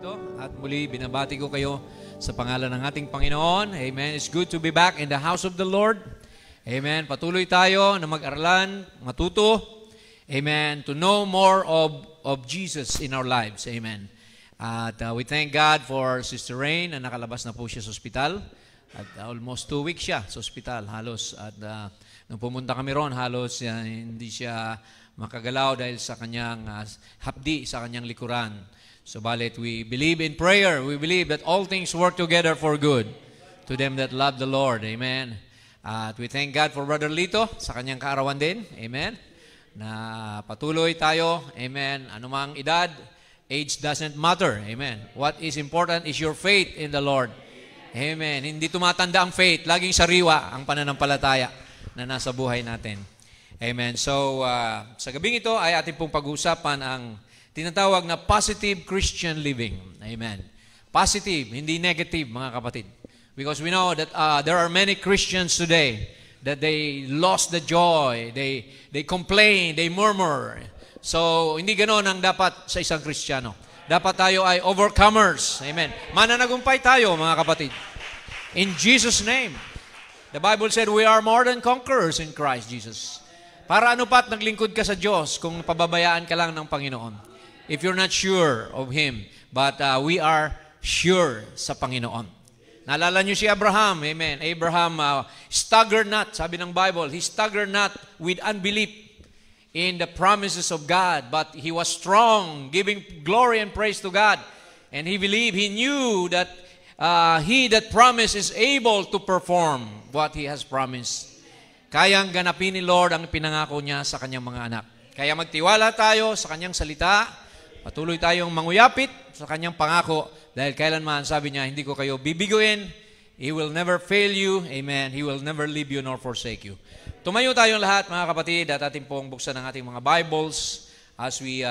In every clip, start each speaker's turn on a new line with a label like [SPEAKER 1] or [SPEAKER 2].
[SPEAKER 1] dito at muli binabati ko kayo sa pangalan ng ating Panginoon. Amen. It's good to be back in the house of the Lord. Amen. Patuloy tayo na mag-aralan, matuto. Amen. To know more of Jesus in our lives. Amen. At we thank God for Sister Rain na nakalabas na po siya sa ospital. At almost 2 weeks siya sa ospital halos. At nung pumunta kami ron, halos hindi siya makagalaw dahil sa kanyang hapdi sa kanyang likuran. So balit, we believe in prayer. We believe that all things work together for good to them that love the Lord. Amen. At we thank God for Brother Lito sa kanyang kaarawan din. Amen. Na patuloy tayo. Amen. Anumang edad, age doesn't matter. Amen. What is important is your faith in the Lord. Amen. Hindi tumatanda ang faith. Laging sariwa ang pananampalataya na nasa buhay natin. Amen. So, sa gabing ito ay ating pong pag-uusapan ang tinatawag na positive Christian living. Amen. Positive, hindi negative, mga kapatid. Because we know that there are many Christians today that they lost the joy, they complain, they murmur. So, hindi ganoon ang dapat sa isang Kristiyano. Dapat tayo ay overcomers. Amen. Mananagumpay tayo, mga kapatid. In Jesus' name. The Bible said we are more than conquerors in Christ Jesus. Para ano pa't naglingkod ka sa Diyos kung pababayaan ka lang ng Panginoon? If you're not sure of Him, but we are sure sa Panginoon. Naalala niyo si Abraham, amen. Abraham staggered not, sabi ng Bible, he staggered not with unbelief in the promises of God, but he was strong, giving glory and praise to God. And he believed, he knew that he that promised is able to perform what he has promised. Kayang ganapin ni Lord ang pinangako niya sa kanyang mga anak. Kaya magtiwala tayo sa kanyang salita. Patuloy tayong manguyapit sa kanyang pangako dahil kailanman, sabi niya, hindi ko kayo bibiguin. He will never fail you. Amen. He will never leave you nor forsake you. Tumayo tayong lahat, mga kapatid, at ating pong buksan ang ating mga Bibles as we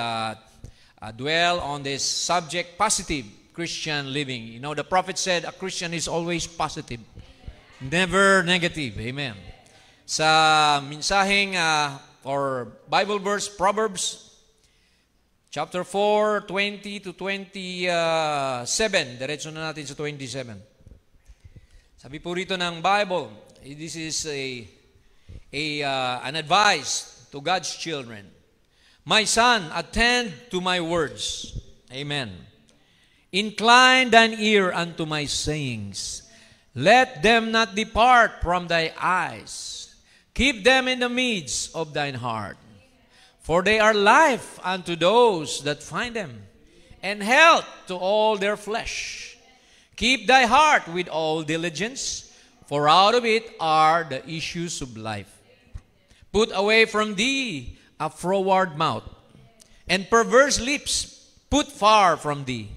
[SPEAKER 1] dwell on this subject, positive Christian living. You know, the prophet said a Christian is always positive, never negative. Amen. Sa minsaheng or Bible verse, Proverbs chapter 4, 20 to 27. Diretso na natin sa 27. Sabi po rito ng Bible, this is an advice to God's children. My son, attend to my words. Amen. Incline thine ear unto my sayings. Let them not depart from thy eyes. Keep them in the midst of thine heart. For they are life unto those that find them, and health to all their flesh. Keep thy heart with all diligence, for out of it are the issues of life. Put away from thee a froward mouth, and perverse lips put far from thee.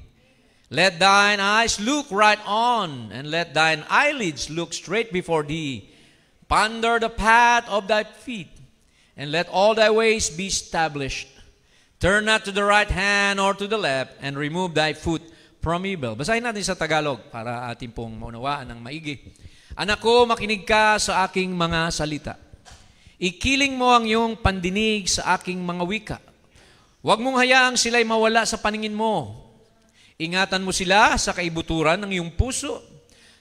[SPEAKER 1] Let thine eyes look right on, and let thine eyelids look straight before thee. Ponder the path of thy feet, and let all thy ways be established. Turn not to the right hand or to the left, and remove thy foot from evil. Basahin natin sa Tagalog para ating pong maunawaan ng maigi. Anak ko, makinig ka sa aking mga salita. Ikiling mo ang iyong pandinig sa aking mga wika. Huwag mong hayaang sila'y mawala sa paningin mo. Ingatan mo sila sa kaibuturan ng iyong puso,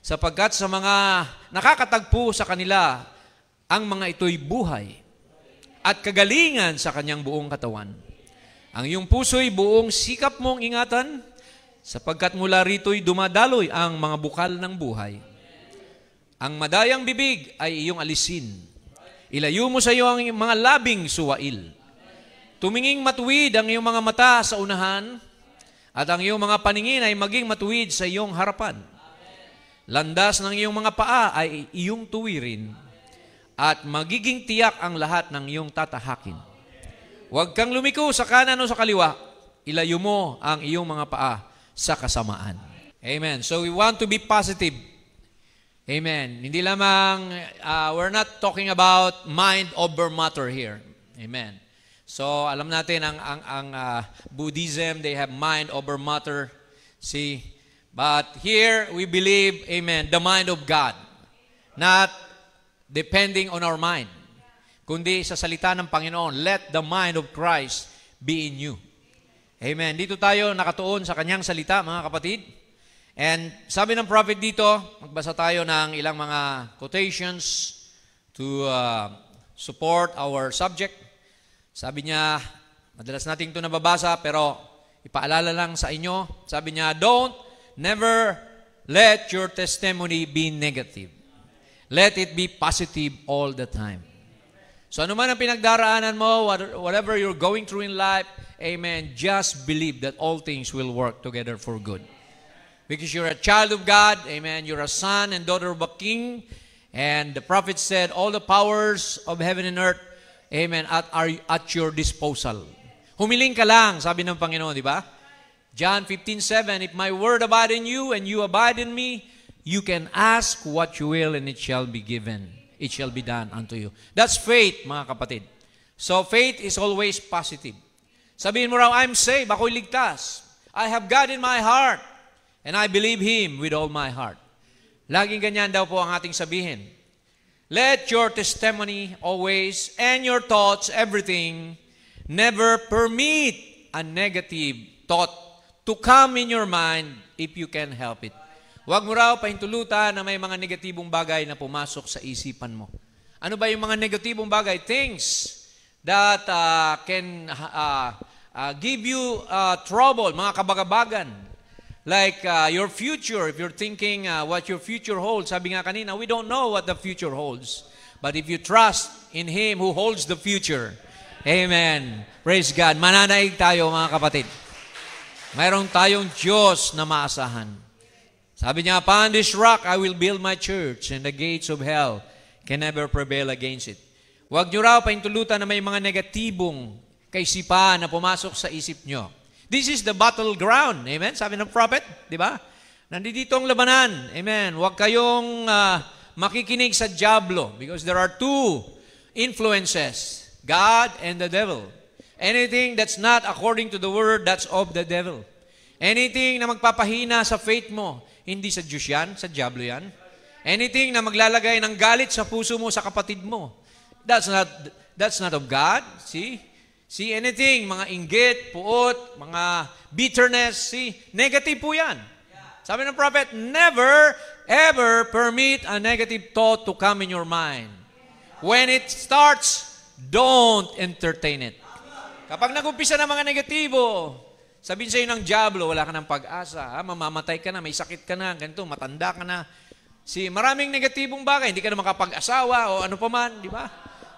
[SPEAKER 1] sapagkat sa mga nakakatagpo sa kanila, ang mga ito'y buhay at kagalingan sa kanyang buong katawan. Ang iyong puso'y buong sikap mong ingatan, sapagkat mula rito'y dumadaloy ang mga bukal ng buhay. Ang madayang bibig ay iyong alisin. Ilayo mo sa iyo ang mga labing suwail. Tuminging matuwid ang iyong mga mata sa unahan, at ang iyong mga paningin ay maging matuwid sa iyong harapan. Landas ng iyong mga paa ay iyong tuwirin, at magiging tiyak ang lahat ng iyong tatahakin. Huwag kang lumiko sa kanan o sa kaliwa. Ilayo mo ang iyong mga paa sa kasamaan. Amen. So we want to be positive. Amen. Hindi lamang, we're not talking about mind over matter here. Amen. So alam natin, ang Buddhism, they have mind over matter. See, but here we believe, amen, the mind of God. Not depending on our mind, kundi sa salita ng Panginoon, let the mind of Christ be in you. Amen. Dito tayo nakatuon sa kanyang salita, mga kapatid. And sabi ng prophet dito, magbasa tayo ng ilang mga quotations to support our subject. Sabi niya, madalas natin ito nababasa, pero ipaalala lang sa inyo. Sabi niya, never let your testimony be negative. Let it be positive all the time. So ano man ang pinagdaraanan mo, whatever you're going through in life, amen, just believe that all things will work together for good. Because you're a child of God, amen, you're a son and daughter of a king, and the prophet said, all the powers of heaven and earth, amen, are at your disposal. Humiling ka lang, sabi ng Panginoon, di ba? John 15:7, if my word abide in you and you abide in me, you can ask what you will and it shall be given. It shall be done unto you. That's faith, mga kapatid. So faith is always positive. Sabihin mo raw, I'm saved, ako'y ligtas. I have God in my heart, and I believe Him with all my heart. Laging ganyan daw po ang ating sabihin. Let your testimony always, and your thoughts, everything, never permit a negative thought to come in your mind if you can help it. Huwag mo raw pahintulutan na may mga negatibong bagay na pumasok sa isipan mo. Ano ba yung mga negatibong bagay? Things that can give you trouble, mga kabagabagan. Like your future, if you're thinking what your future holds. Sabi nga kanina, we don't know what the future holds. But if you trust in Him who holds the future, amen. Praise God. Mananaig tayo, mga kapatid. Mayroon tayong Diyos na maasahan. Sabi niya, upon this rock I will build my church, and the gates of hell can never prevail against it. Huwag niyo raw paintulutan na may mga negatibong kaisipan na pumasok sa isip niyo. This is the battleground. Amen? Sabi ng prophet, di ba? Nandito ang labanan. Amen? Huwag kayong makikinig sa diablo because there are two influences, God and the devil. Anything that's not according to the word, that's of the devil. Anything na magpapahina sa faith mo, hindi sa Diyos yan, sa diablo yan. Anything na maglalagay ng galit sa puso mo, sa kapatid mo, that's not of God. See, anything, mga inggit, puot, mga bitterness, negative po yan. Sabi ng prophet, never, ever permit a negative thought to come in your mind. When it starts, don't entertain it. Kapag nag-umpisa ng mga negatibo, sabihin sa'yo ng diablo, wala ka ng pag-asa, mamamatay ka na, may sakit ka na, ganito, matanda ka na. Maraming negatibong bagay, hindi ka na makapag-asawa o ano pa man, di ba?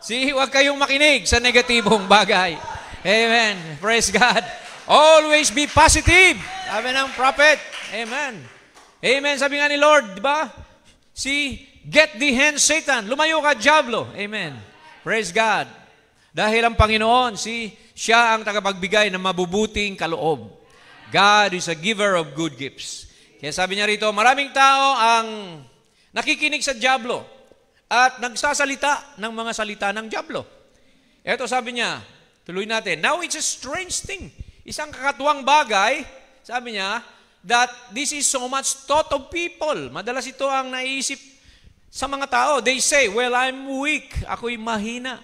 [SPEAKER 1] Huwag kayong makinig sa negatibong bagay. Amen. Praise God. Always be positive. Sabi ng prophet. Amen. Amen. Sabi nga ni Lord, di ba? Get thee hence, Satan. Lumayo ka, diablo. Amen. Praise God. Dahil ang Panginoon, siya ang tagapagbigay ng mabubuting kaloob. God is a giver of good gifts. Kaya sabi niya rito, maraming tao ang nakikinig sa diablo at nagsasalita ng mga salita ng diablo. Ito sabi niya, tuloy natin, now it's a strange thing. Isang kakatuwang bagay, sabi niya, that this is so much thought of people. Madalas ito ang naisip sa mga tao. They say, well, I'm weak. Ako'y mahina.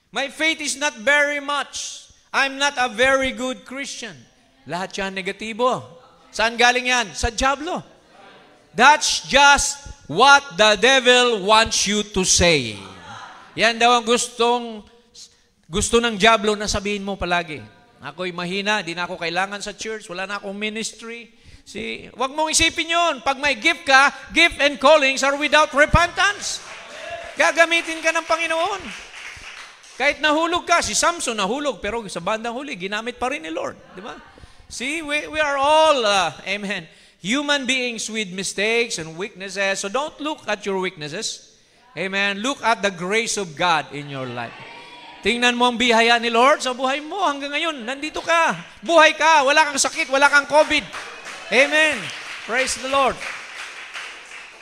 [SPEAKER 1] My faith is not very much. I'm not a very good Christian. Lahat yan negatibo. Saan galing yan? Sa diablo. That's just what the devil wants you to say. Yan daw ang gusto ng diablo na sabihin mo palagi. Ako'y mahina, di na ako kailangan sa church, wala na akong ministry. Huwag mong isipin yun. Pag may gift ka, gift and callings are without repentance. Gagamitin ka ng Panginoon. Kahit nahulog ka, si Samson nahulog, pero sa bandang huli, ginamit pa rin ni Lord. Di ba? We are all, amen, human beings with mistakes and weaknesses. So don't look at your weaknesses. Amen. Look at the grace of God in your life. Tingnan mo ang biyaya ni Lord sa buhay mo hanggang ngayon. Nandito ka. Buhay ka. Wala kang sakit. Wala kang COVID. Amen. Praise the Lord.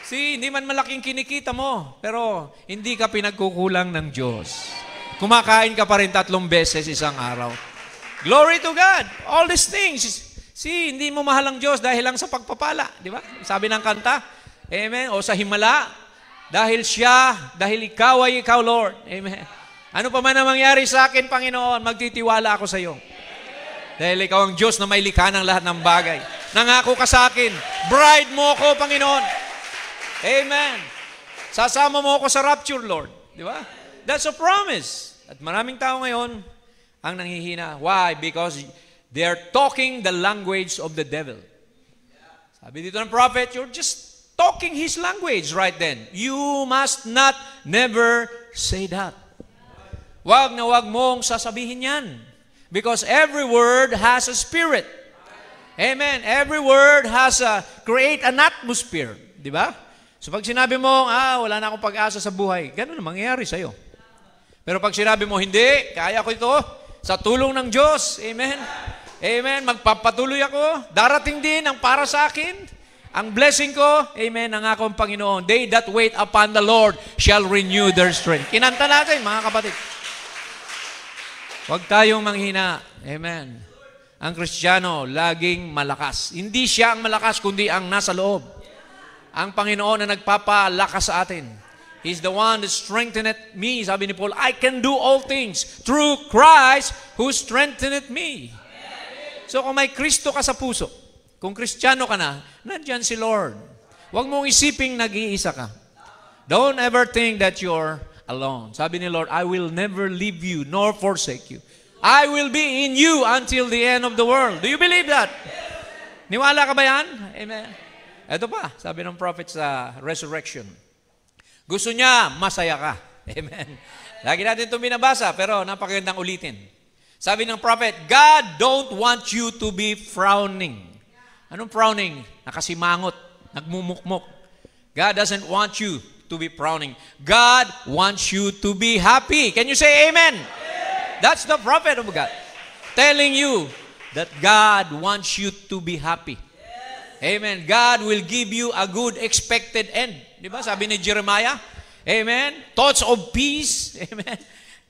[SPEAKER 1] Hindi man malaking kinikita mo, pero hindi ka pinagkukulang ng Diyos. Kumakain ka pa rin 3 beses isang araw. Glory to God. All these things. Hindi mo mahal ang Diyos dahil lang sa pagpapala. Di ba? Sabi ng kanta. Amen. O sa himala. Dahil siya, dahil ikaw ay ikaw, Lord. Amen. Ano pa man ang mangyari sa akin, Panginoon, magtitiwala ako sa iyo. Dahil ikaw ang Diyos na may likha ng lahat ng bagay. Nangako ka sa akin, bride mo ako, Panginoon. Amen. Sasama mo ako sa rapture, Lord. Di ba? That's a promise. At maraming tao ngayon ang nanghihina. Why? Because they're talking the language of the devil. Sabi dito ng prophet, you're just talking his language right then. You must not never say that. Wag na wag mong sasabihin yan. Because every word has a spirit. Amen. Every word has create an atmosphere. Di ba? So pag sinabi mo, wala na akong pag-asa sa buhay, ganun na mangyayari sa'yo. Pero pag sinabi mo, hindi, kaya ko ito, sa tulong ng Diyos. Amen. Amen. Magpapatuloy ako. Darating din ang para sa akin. Ang blessing ko, amen, ang akong Panginoon. They that wait upon the Lord shall renew their strength. Kinanta natin, mga kapatid. Huwag tayong manghina. Amen. Ang Kristiyano, laging malakas. Hindi siya ang malakas, kundi ang nasa loob. Ang Panginoon na nagpapalakas sa atin. He's the one that strengtheneth me. Sabi ni Paul, I can do all things through Christ who strengtheneth me. So kung may Kristo ka sa puso, kung Kristiyano ka na, nandyan si Lord. Huwag mong isiping nag-iisa ka. Don't ever think that you're alone. Sabi ni Lord, I will never leave you nor forsake you. I will be in you until the end of the world. Do you believe that? Niwala ka ba yan? Amen. Ito pa, sabi ng prophet sa resurrection. Gusto niya, masaya ka. Amen. Lagi natin itong binabasa, pero napakagandang ulitin. Sabi ng prophet, God don't want you to be frowning. Anong frowning? Nakasimangot, nagmumukmok. God doesn't want you to be frowning. God wants you to be happy. Can you say amen? That's the prophet of God. Telling you that God wants you to be happy. Amen. God will give you a good expected end. Di ba? Sabi ni Jeremiah. Amen. Thoughts of peace. Amen.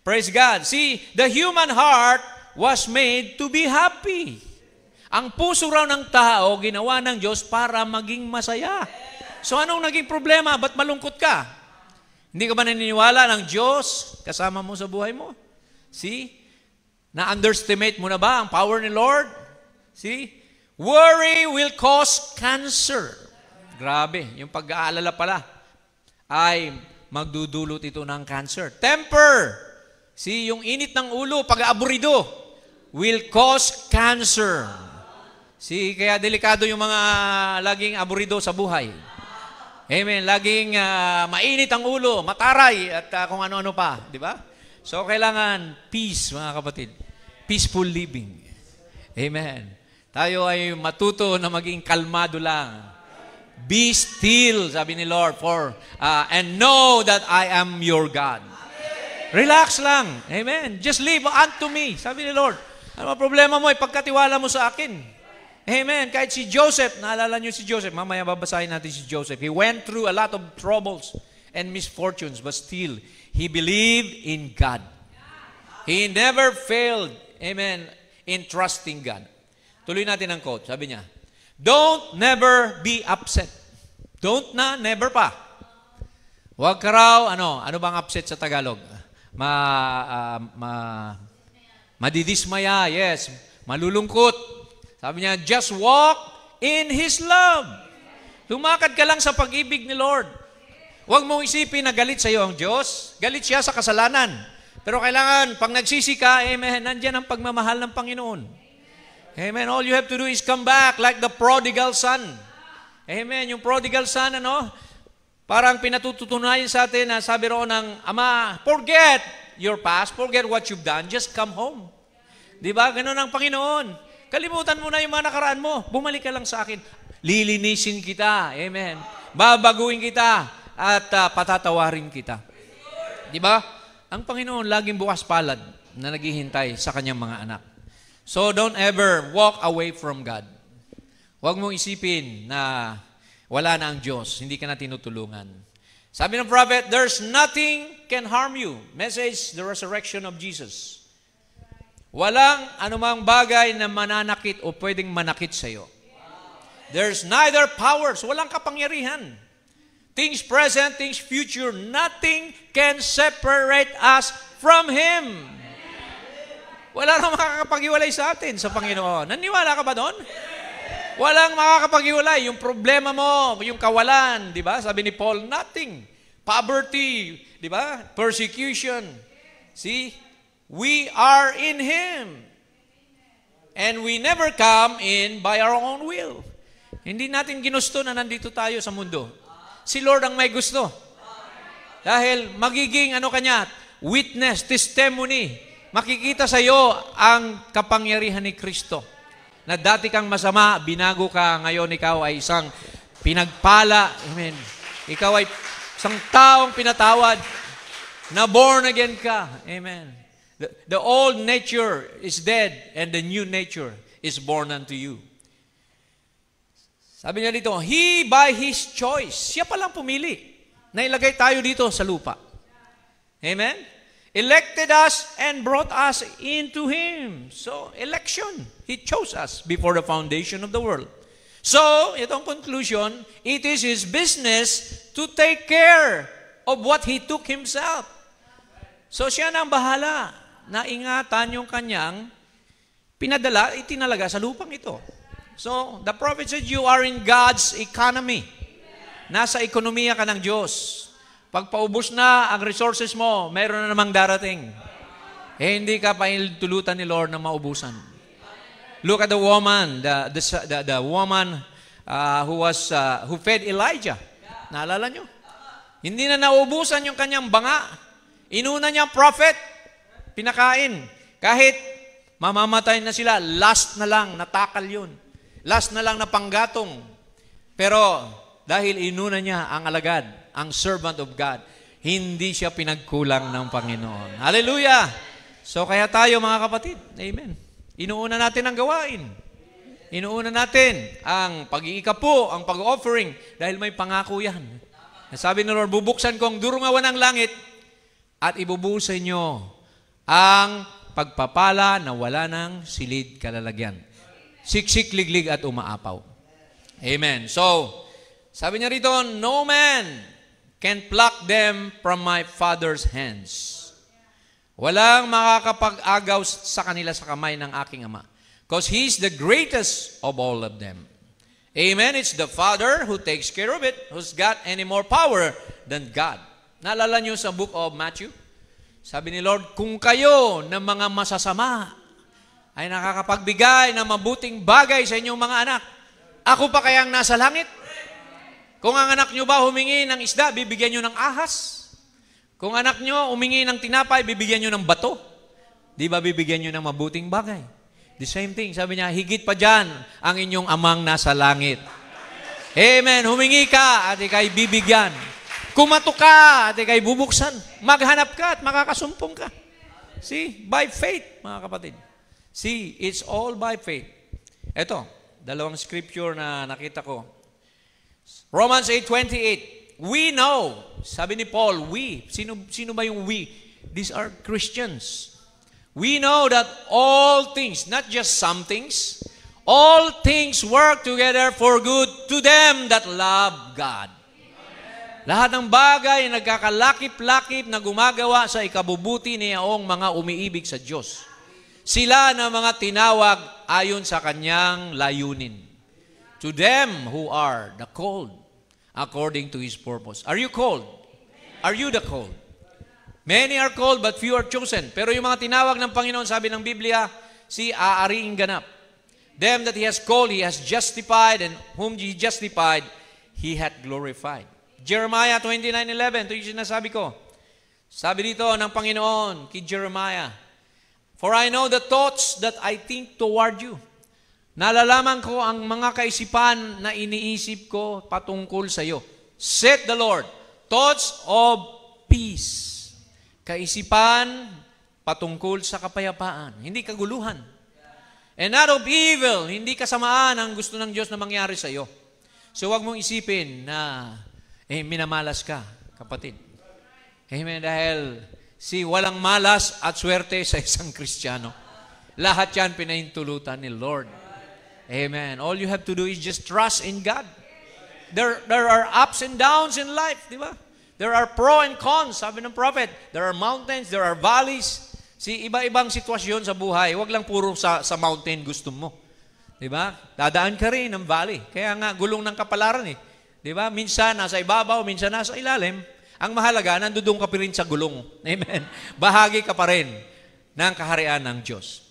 [SPEAKER 1] Praise God. See, the human heart was made to be happy. Ang puso raw ng tao, ginawa ng Diyos para maging masaya. So anong naging problema? Ba't malungkot ka? Hindi ka ba naniniwala ng Diyos kasama mo sa buhay mo? See? Na-underestimate mo na ba ang power ni Lord? See? Worry will cause cancer. Grabe, yung pag-aalala pala ay magdudulot ito ng cancer. Temper. See, yung init ng ulo, pag-aburido, will cause cancer. See, kaya delikado yung mga laging aburido sa buhay. Amen. Laging mainit ang ulo, mataray, at kung ano-ano pa. Di ba? So, kailangan peace, mga kapatid. Peaceful living. Amen. Tayo ay matuto na maging kalmado lang. Be still, sabi ni Lord, and know that I am your God. Relax lang. Amen. Just leave unto me, sabi ni Lord. Ano ang problema mo? Ipagkatiwala mo sa akin. Amen. Kahit si Joseph, naalala niyo si Joseph, mamaya babasahin natin si Joseph. He went through a lot of troubles and misfortunes, but still, he believed in God. He never failed, amen, in trusting God. Tuloy natin ang quote. Sabi niya, don't never be upset. Don't na, never pa. Huwag ka raw, ano bang upset sa Tagalog? Madidismaya, yes. Malulungkot. Sabi niya, just walk in His love. Lumakad ka lang sa pag-ibig ni Lord. Huwag mong isipin na galit sa iyo ang Diyos. Galit siya sa kasalanan. Pero kailangan, pag nagsisi ka, amen, nandyan ang pagmamahal ng Panginoon. Amen. All you have to do is come back like the prodigal son. Amen. Yung prodigal son, parang pinatutunayan sa atin na sabi roon ng Ama, forget your past, forget what you've done, just come home. Di ba? Ganun ang Panginoon. Kalimutan mo na yung mga nakaraan mo. Bumalik ka lang sa akin. Lilinisin kita. Amen. Babaguhin kita at patatawarin kita. Di ba? Ang Panginoon laging bukas palad na naghihintay sa kanyang mga anak. So don't ever walk away from God. Huwag mong isipin na wala na ang Diyos. Hindi ka na tinutulungan. Sabi ng prophet, there's nothing can harm you. Message, the resurrection of Jesus. Walang anumang bagay na mananakit o pwedeng manakit sa iyo. There's neither powers, walang kapangyarihan. Things present, things future, nothing can separate us from Him. Wala nang makakapaghiwalay sa atin sa Panginoon. Naniwala ka ba doon? Walang makakapaghiwalay. Yung problema mo, yung kawalan, di ba? Sabi ni Paul, nothing. Poverty, di ba? Persecution. See? We are in Him. And we never come in by our own will. Hindi natin ginusto na nandito tayo sa mundo. Si Lord ang may gusto. Dahil magiging kanya, witness, testimony. Makikita sa iyo ang kapangyarihan ni Kristo. Na dati kang masama, binago ka, ngayon ikaw ay isang pinagpala. Amen. Ikaw ay isang taong pinatawad. Na born again ka. Amen. The old nature is dead and the new nature is born unto you. Sabi niya dito, He by His choice. Siya palang pumili. Nailagay tayo dito sa lupa. Amen? Elected us and brought us into Him. So, election. He chose us before the foundation of the world. So, itong conclusion, it is His business to take care of what He took Himself. So, siya na ang bahala na ingatan yung kanyang pinadala, itinalaga sa lupang ito. So, the prophet said, you are in God's economy. Nasa ekonomiya ka ng Diyos. Pag paubos na ang resources mo, mayroon na namang darating. Hindi ka pa tulutan ni Lord na maubusan. Look at the woman, the woman who fed Elijah. Naalala nyo? Hindi na naubusan yung kanyang banga. Inuna niya ang prophet. Pinakain. Kahit mamamatay na sila, last na lang, natakal yun. Last na lang na panggatong. Pero dahil inuna niya ang alagad, ang servant of God, hindi siya pinagkulang ng Panginoon. Hallelujah! So kaya tayo mga kapatid, amen. Inuuna natin ang gawain. Inuuna natin ang pag-iikapo, ang pag-offering, dahil may pangako yan. Sabi ni Lord, bubuksan ko ang durungawan ng langit at ibubuhos sa inyo ang pagpapala na wala ng silid kalalagyan. Siksik, liglig at umaapaw. Amen. So, sabi niya rito, no man can pluck them from my Father's hands. Walang makakapag-agaw sa kanila sa kamay ng aking Ama. Because He's the greatest of all of them. Amen. It's the Father who takes care of it, who's got any more power than God. Naalala niyo sa book of Matthew? Sabi ni Lord, kung kayo ng mga masasama ay nakakapagbigay ng mabuting bagay sa inyong mga anak, ako pa kayang nasa langit? Kung ang anak nyo ba humingi ng isda, bibigyan nyo ng ahas? Kung anak nyo humingi ng tinapay, bibigyan nyo ng bato? Di ba bibigyan nyo ng mabuting bagay? The same thing. Sabi niya, higit pa dyan ang inyong amang nasa langit. Amen. Humingi ka at ikay bibigyan. Kumato ka at ikay bubuksan. Maghanap ka at makakasumpong ka. See? By faith, mga kapatid. See? It's all by faith. Ito, dalawang scripture na nakita ko. Romans 8:28. We know, sabi ni Paul, we. Sino ba yung we? These are Christians. We know that all things, not just some things, all things work together for good to them that love God. Lahat ng bagay nagkakalakip-lakip na gumagawa sa ikabubuti niyang mga umiibig sa Diyos. Sila na mga tinawag ayon sa kanyang layunin. To them who are the called according to His purpose. Are you called? Are you the called? Many are called but few are chosen. Pero yung mga tinawag ng Panginoon, sabi ng Biblia, si aariing ganap. Them that He has called, He has justified, and whom He justified, He hath glorified. Jeremiah 29:11, ito yung sinasabi ko. Sabi dito ng Panginoon kay Jeremiah, for I know the thoughts that I think toward you. Nalalaman ko ang mga kaisipan na iniisip ko patungkol sa iyo. Said the Lord, thoughts of peace. Kaisipan patungkol sa kapayapaan, hindi kaguluhan. And not of evil, hindi kasamaan ang gusto ng Diyos na mangyari sa iyo. So wag mong isipin na minamalas ka, kapatid. Amen. Dahil walang malas at swerte sa isang Kristiyano. Lahat yan pinahintulutan ni Lord. Amen. All you have to do is just trust in God. There are ups and downs in life, di ba? There are pro and cons, sabi ng prophet. There are mountains, there are valleys. Iba-ibang sitwasyon sa buhay, wag lang puro sa mountain gusto mo. 'Di ba? Dadaan ka rin ng valley. Kaya nga gulong ng kapalaran eh. 'Di ba? Minsan nasa ibabaw, minsan nasa ilalim. Ang mahalaga, nandoon ka pa rin sa gulong. Amen. Bahagi ka pa rin ng kaharian ng Diyos.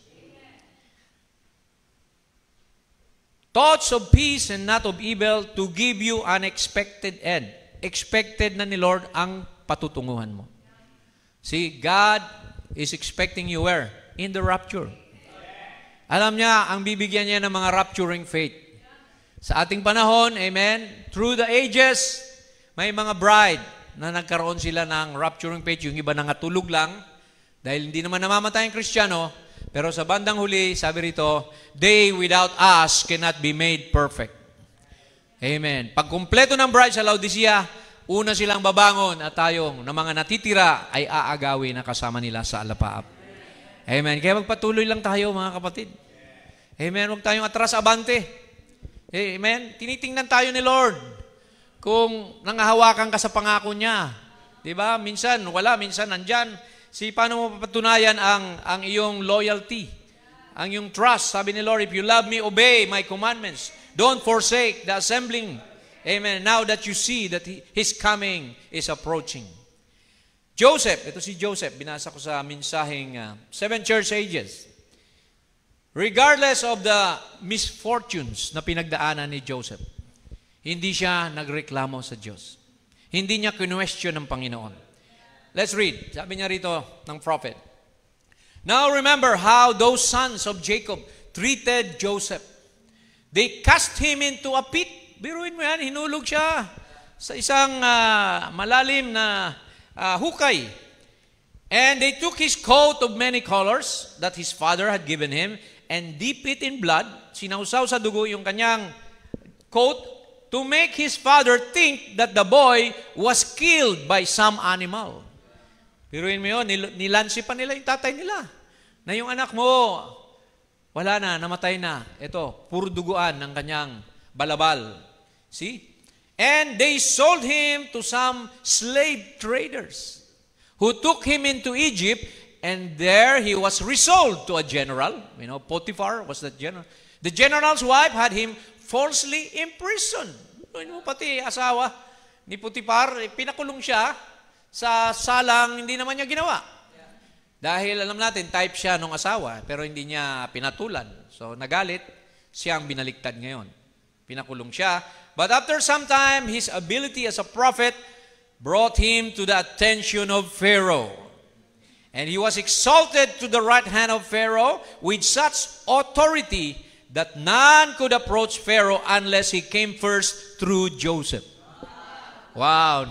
[SPEAKER 1] Thoughts of peace and not of evil to give you an expected end. Expected na ni Lord ang patutunguhan mo. See, God is expecting you where? In the rapture. Alam niya, ang bibigyan niya ng mga rapturing faith. Sa ating panahon, amen, through the ages, may mga bride na nagkaroon sila ng rapturing faith. Yung iba nangatulog lang, dahil hindi naman namamatay ang Kristiyano, pero sa bandang huli, sabi rito, they without us cannot be made perfect. Amen. Pag kumpleto ng bride sa Laodicea, una silang babangon at tayong na mga natitira ay aagawin na kasama nila sa alapaap. Amen. Kaya magpatuloy lang tayo, mga kapatid. Amen. Huwag tayong atras abante. Amen. Tinitingnan tayo ni Lord kung nangahawakan ka sa pangako niya. Diba? Minsan wala, minsan nandyan. Paano mo papatunayan ang iyong loyalty? Ang iyong trust. Sabi ni Lord, if you love me, obey my commandments. Don't forsake the assembling. Amen. Now that you see that His coming is approaching. Joseph, ito si Joseph, binasa ko sa mensaheng 7 church ages. Regardless of the misfortunes na pinagdaanan ni Joseph, hindi siya nagreklamo sa Diyos. Hindi niya kinwestiyon ng Panginoon. Let's read. Sabi niya rito ng prophet. Now remember how those sons of Jacob treated Joseph. They cast him into a pit. Biruin mo yan, hinulog siya sa isang malalim na hukay. And they took his coat of many colors that his father had given him and dip it in blood. Sinausaw sa dugo yung kanyang coat to make his father think that the boy was killed by some animal. Piruin mo yun, nilansi pa nila yung tatay nila. Na yung anak mo, wala na, namatay na. Ito, puro duguan ng kanyang balabal. See? And they sold him to some slave traders who took him into Egypt, and there he was resold to a general. You know, Potiphar was that general. The general's wife had him falsely imprisoned. Pati asawa ni Potiphar, pinakulong siya sa salang hindi naman niya ginawa. Dahil alam natin, type siya ng asawa, pero hindi niya pinatulan. So nagalit, siya ang binaliktad ngayon. Pinakulong siya. But after some time, his ability as a prophet brought him to the attention of Pharaoh. And he was exalted to the right hand of Pharaoh with such authority that none could approach Pharaoh unless he came first through Joseph. Wow!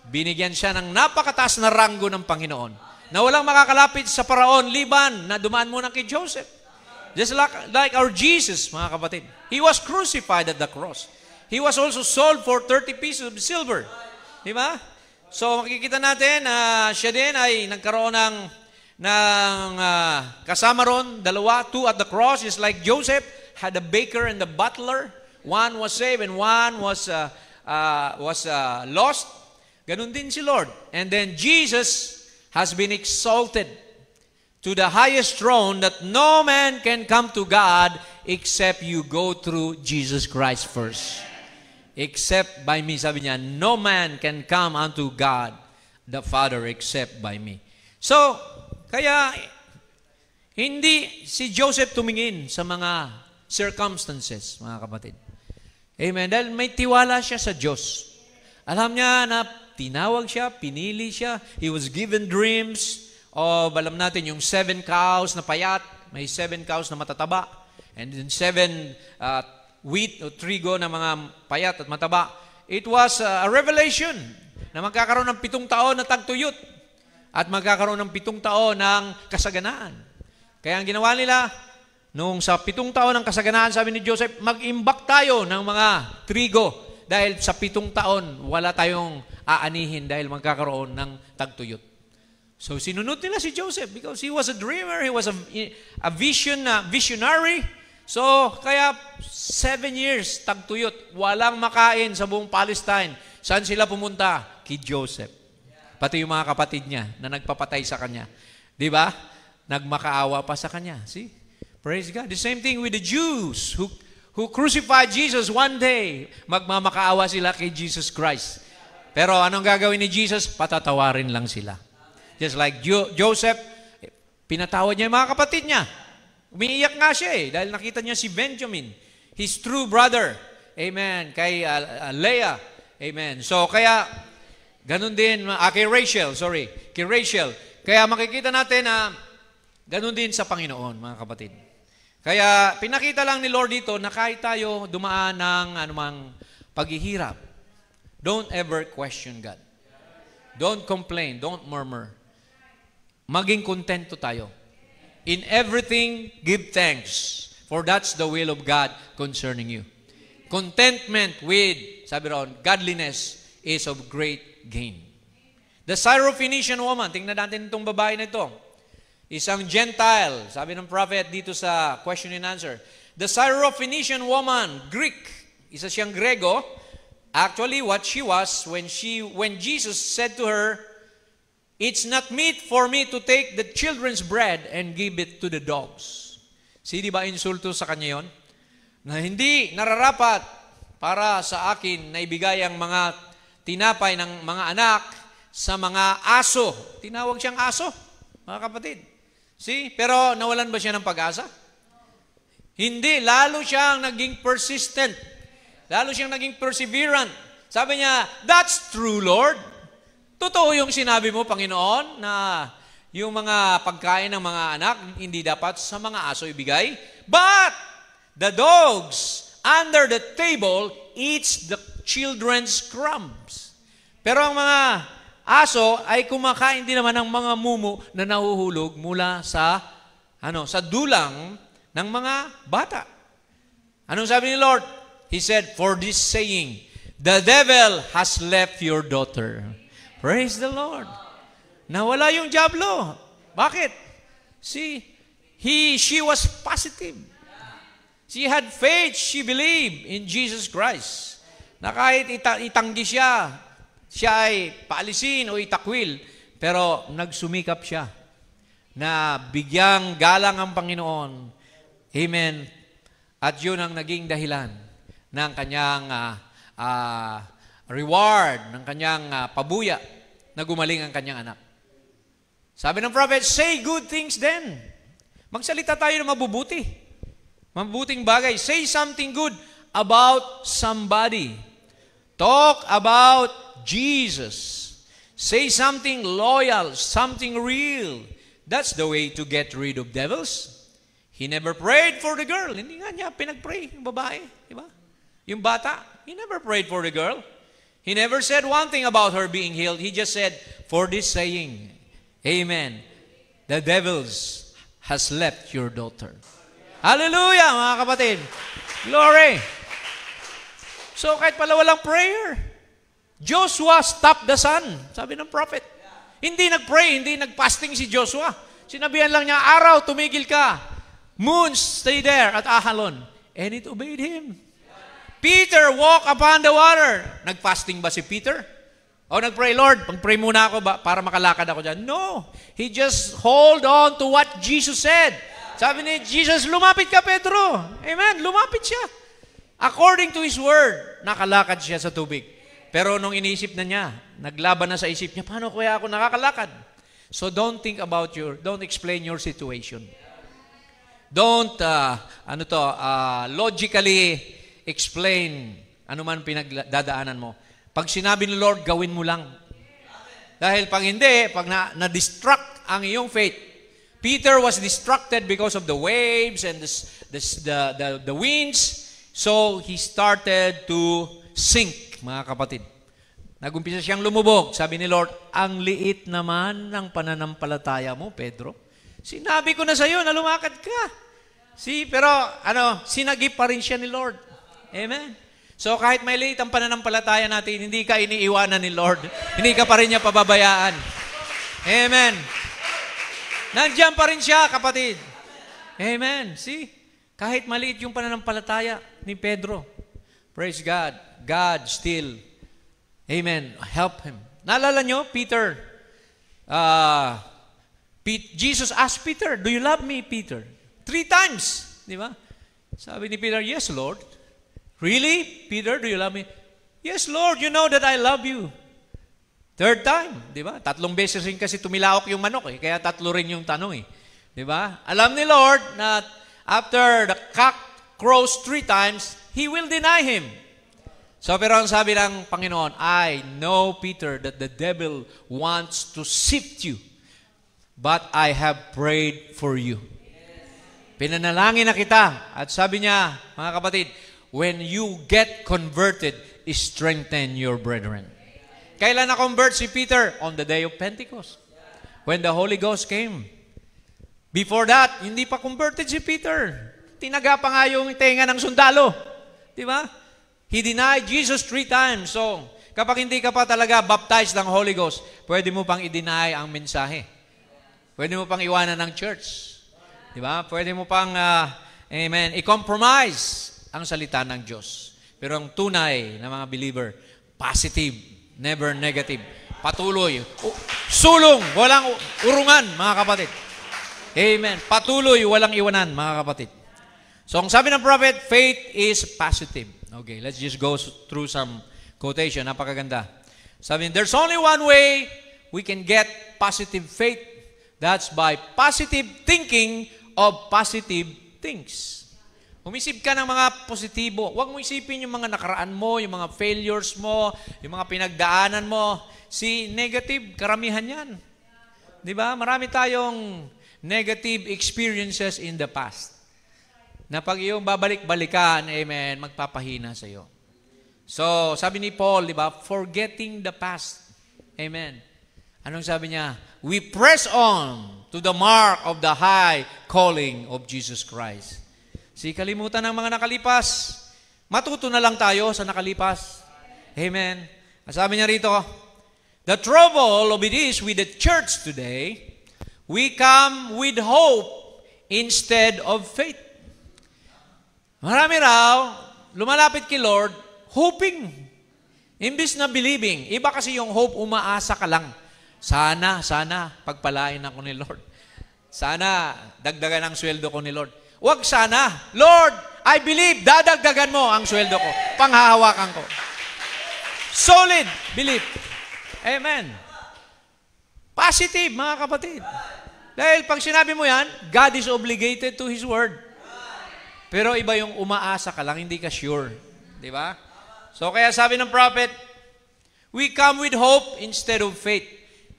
[SPEAKER 1] Binigyan siya ng napakataas na ranggo ng Panginoon na walang makakalapit sa paraon liban na dumaan muna kay Joseph. Just like our Jesus, mga kapatid. He was crucified at the cross. He was also sold for 30 pieces of silver. Di ba? So makikita natin na siya din ay nagkaroon ng kasama ron, dalawa, 2 at the cross, just like Joseph had a baker and the butler. One was saved and one was lost. Ganun din si Lord. And then Jesus has been exalted to the highest throne that no man can come to God except you go through Jesus Christ first. Except by me. Sabi niya, no man can come unto God the Father except by me. So, kaya hindi si Joseph tumingin sa mga circumstances, mga kapatid. Amen. Dahil may tiwala siya sa Diyos. Alam niya na tinawag siya, pinili siya. He was given dreams of, alam natin, yung 7 cows na payat. May 7 cows na matataba. And then 7 wheat o trigo na mga payat at mataba. It was a revelation na magkakaroon ng 7 taon na tagtuyot at magkakaroon ng 7 taon ng kasaganaan. Kaya ang ginawa nila, nung sa 7 taon ng kasaganaan, sabi ni Joseph, mag-imbak tayo ng mga trigo dahil sa 7 taon wala tayong aanihin dahil magkakaroon ng tagtuyot. So sinunod nila si Joseph because he was a dreamer, he was a visionary. So kaya 7 years tagtuyot, walang makain sa buong Palestine. Saan sila pumunta? Kay Joseph. Pati yung mga kapatid niya na nagpapatay sa kanya. Di ba? nagmakaawa pa sa kanya. See? Praise God. The same thing with the Jews who crucified Jesus one day. Magmamakaawa sila kay Jesus Christ. Pero anong gagawin ni Jesus? Patatawarin lang sila. Just like Joseph, pinatawad niya yung mga kapatid niya. Umiiyak nga siya dahil nakita niya si Benjamin, his true brother. Amen. Kay Leah. Amen. So kaya, ganun din, kay Rachel. Kaya makikita natin na ganun din sa Panginoon, mga kapatid. Kaya pinakita lang ni Lord dito na kahit tayo dumaan ng anumang paghihirap, don't ever question God. Don't complain. Don't murmur. Maging kontento tayo. In everything, give thanks. For that's the will of God concerning you. Contentment with, sabi ron, godliness is of great gain. The Syrophoenician woman, tingnan natin itong babae na ito. Isang Gentile, sabi ng prophet dito sa question and answer. The Syrophoenician woman, Greek, isa siyang Grego. Actually, what she was, when Jesus said to her, "It's not meet for me to take the children's bread and give it to the dogs." Di ba insulto sa kanya yon? Na hindi nararapat para sa akin na ibigay ang mga tinapay ng mga anak sa mga aso. Tinawag siyang aso, mga kapatid. Pero nawalan ba siya ng pag-asa? Hindi, lalo siyang naging persistent. Lalo siyang naging perseverant. Sabi niya, "That's true, Lord." Totoo yung sinabi mo, Panginoon, na yung mga pagkain ng mga anak hindi dapat sa mga aso ibigay. But the dogs under the table eats the children's crumbs. Pero ang mga aso ay kumakain din naman ng mga mumu na nahuhulog mula sa dulang ng mga bata. Anong sabi ni Lord? He said, "For this saying, the devil has left your daughter." Praise the Lord. Nawala yung diablo. Bakit? She was positive. She had faith. She believed in Jesus Christ. Na kahit itanggi siya ay paalisin o itakwil, pero nagsumikap siya na bigyang galang ang Panginoon. Amen. At yun ang naging dahilan ng kanyang reward, ng kanyang pabuya na gumaling ang kanyang anak. Sabi ng prophet, say good things then. Magsalita tayo ng mabubuti. Mabuting bagay. Say something good about somebody. Talk about Jesus. Say something loyal, something real. That's the way to get rid of devils. He never prayed for the girl. Hindi nga niya pinag-pray yung babae. Diba? Yung bata, he never prayed for the girl. He never said one thing about her being healed. He just said, for this saying, amen, the devils has left your daughter. Hallelujah, mga kapatid. Glory. So, kahit pala walang prayer, Joshua stopped the sun, sabi ng prophet. Hindi nag-pray, hindi nag-fasting si Joshua. Sinabihan lang niya, araw, tumigil ka. Moon, stay there at Ahalon. And it obeyed him. Peter, walk upon the water. Nag-fasting ba si Peter? O nag-pray, Lord, pag-pray muna ako para makalakad ako dyan. No. He just hold on to what Jesus said. Sabi ni Jesus, lumapit ka, Pedro. Amen. Lumapit siya. According to His word, nakalakad siya sa tubig. Pero nung iniisip na niya, naglaban na sa isip niya, paano kaya ako nakakalakad? So don't think about don't explain your situation. Don't, logically explain ano man pinagdadaanan mo. Pag sinabi ni Lord, gawin mo lang. Dahil pag hindi, pag na-distract ang iyong faith, Peter was distracted because of the waves and the winds. So, he started to sink, mga kapatid. Nagumpisa siyang lumubog. Sabi ni Lord, ang liit naman ng pananampalataya mo, Pedro. Sinabi ko na sa iyo na lumakad ka. Pero sinagip pa rin siya ni Lord. Amen. So, kahit may liit ang pananampalataya natin, hindi ka iniiwanan ni Lord. Hindi ka pa rin niya pababayaan. Amen. Nandiyan pa rin siya, kapatid. Amen. Kahit maliit yung pananampalataya ni Pedro, praise God, God still, amen, help him. Naalala nyo, Peter, Jesus asked Peter, "Do you love me, Peter?" 3 times. Di ba? Sabi ni Peter, "Yes, Lord." "Really, Peter, do you love me?" "Yes, Lord, you know that I love you." 3rd time, di ba? 3 beses rin kasi tumilaok yung manok kaya 3 rin yung tanong Di ba? Alam ni Lord na after the cock crows 3 times, He will deny Him. So pero ang sabi ng Panginoon, "I know, Peter, that the devil wants to sift you, but I have prayed for you." Pinanalangin na kita. At sabi niya, mga kapatid, when you get converted, strengthen your brethren. Kailan na-convert si Peter? On the day of Pentecost. When the Holy Ghost came. Before that, hindi pa converted si Peter. Tinaga pa nga yung tenga ng sundalo. Di ba? He denied Jesus 3 times. So, kapag hindi ka pa talaga baptized ng Holy Ghost, pwede mo pang i-deny ang mensahe. Pwede mo pang iwanan ng church. Di ba? Pwede mo pang, i-compromise ang salita ng Diyos. Pero ang tunay na mga believer, positive, never negative. Patuloy. Sulong, walang urungan, mga kapatid. Amen. Patuloy, walang iwanan, mga kapatid. So, ang sabi ng prophet, faith is positive. Okay, let's just go through some quotation. Napakaganda. Sabi, there's only one way we can get positive faith. That's by positive thinking of positive things. Umisip ka ng mga positibo. Huwag mo isipin yung mga nakaraan mo, yung mga failures mo, yung mga pinagdaanan mo. Si negative, karamihan yan. Di ba? Marami tayong negative experiences in the past. Na pag iyong babalik-balikan, amen, magpapahina sa iyo. So, sabi ni Paul, di ba? Forgetting the past. Amen. Anong sabi niya? We press on to the mark of the high calling of Jesus Christ. Kalimutan ng mga nakalipas. Matuto na lang tayo sa nakalipas. Amen. Sabi niya rito, the trouble of it is with the church today, we come with hope instead of faith. Marami raw, lumalapit kay Lord, hoping. Imbis na believing. Iba kasi yung hope, umaasa ka lang. Sana, pagpalain ako ni Lord. Sana, dagdagan ang sweldo ko ni Lord. Huwag sana, Lord, I believe, dadagdagan mo ang sweldo ko. Panghahawakan ko. Solid belief. Amen. Positive, mga kapatid. Dahil pag sinabi mo yan, God is obligated to His word. Pero iba yung umaasa ka lang, hindi ka sure. Di ba? So kaya sabi ng prophet, we come with hope instead of faith.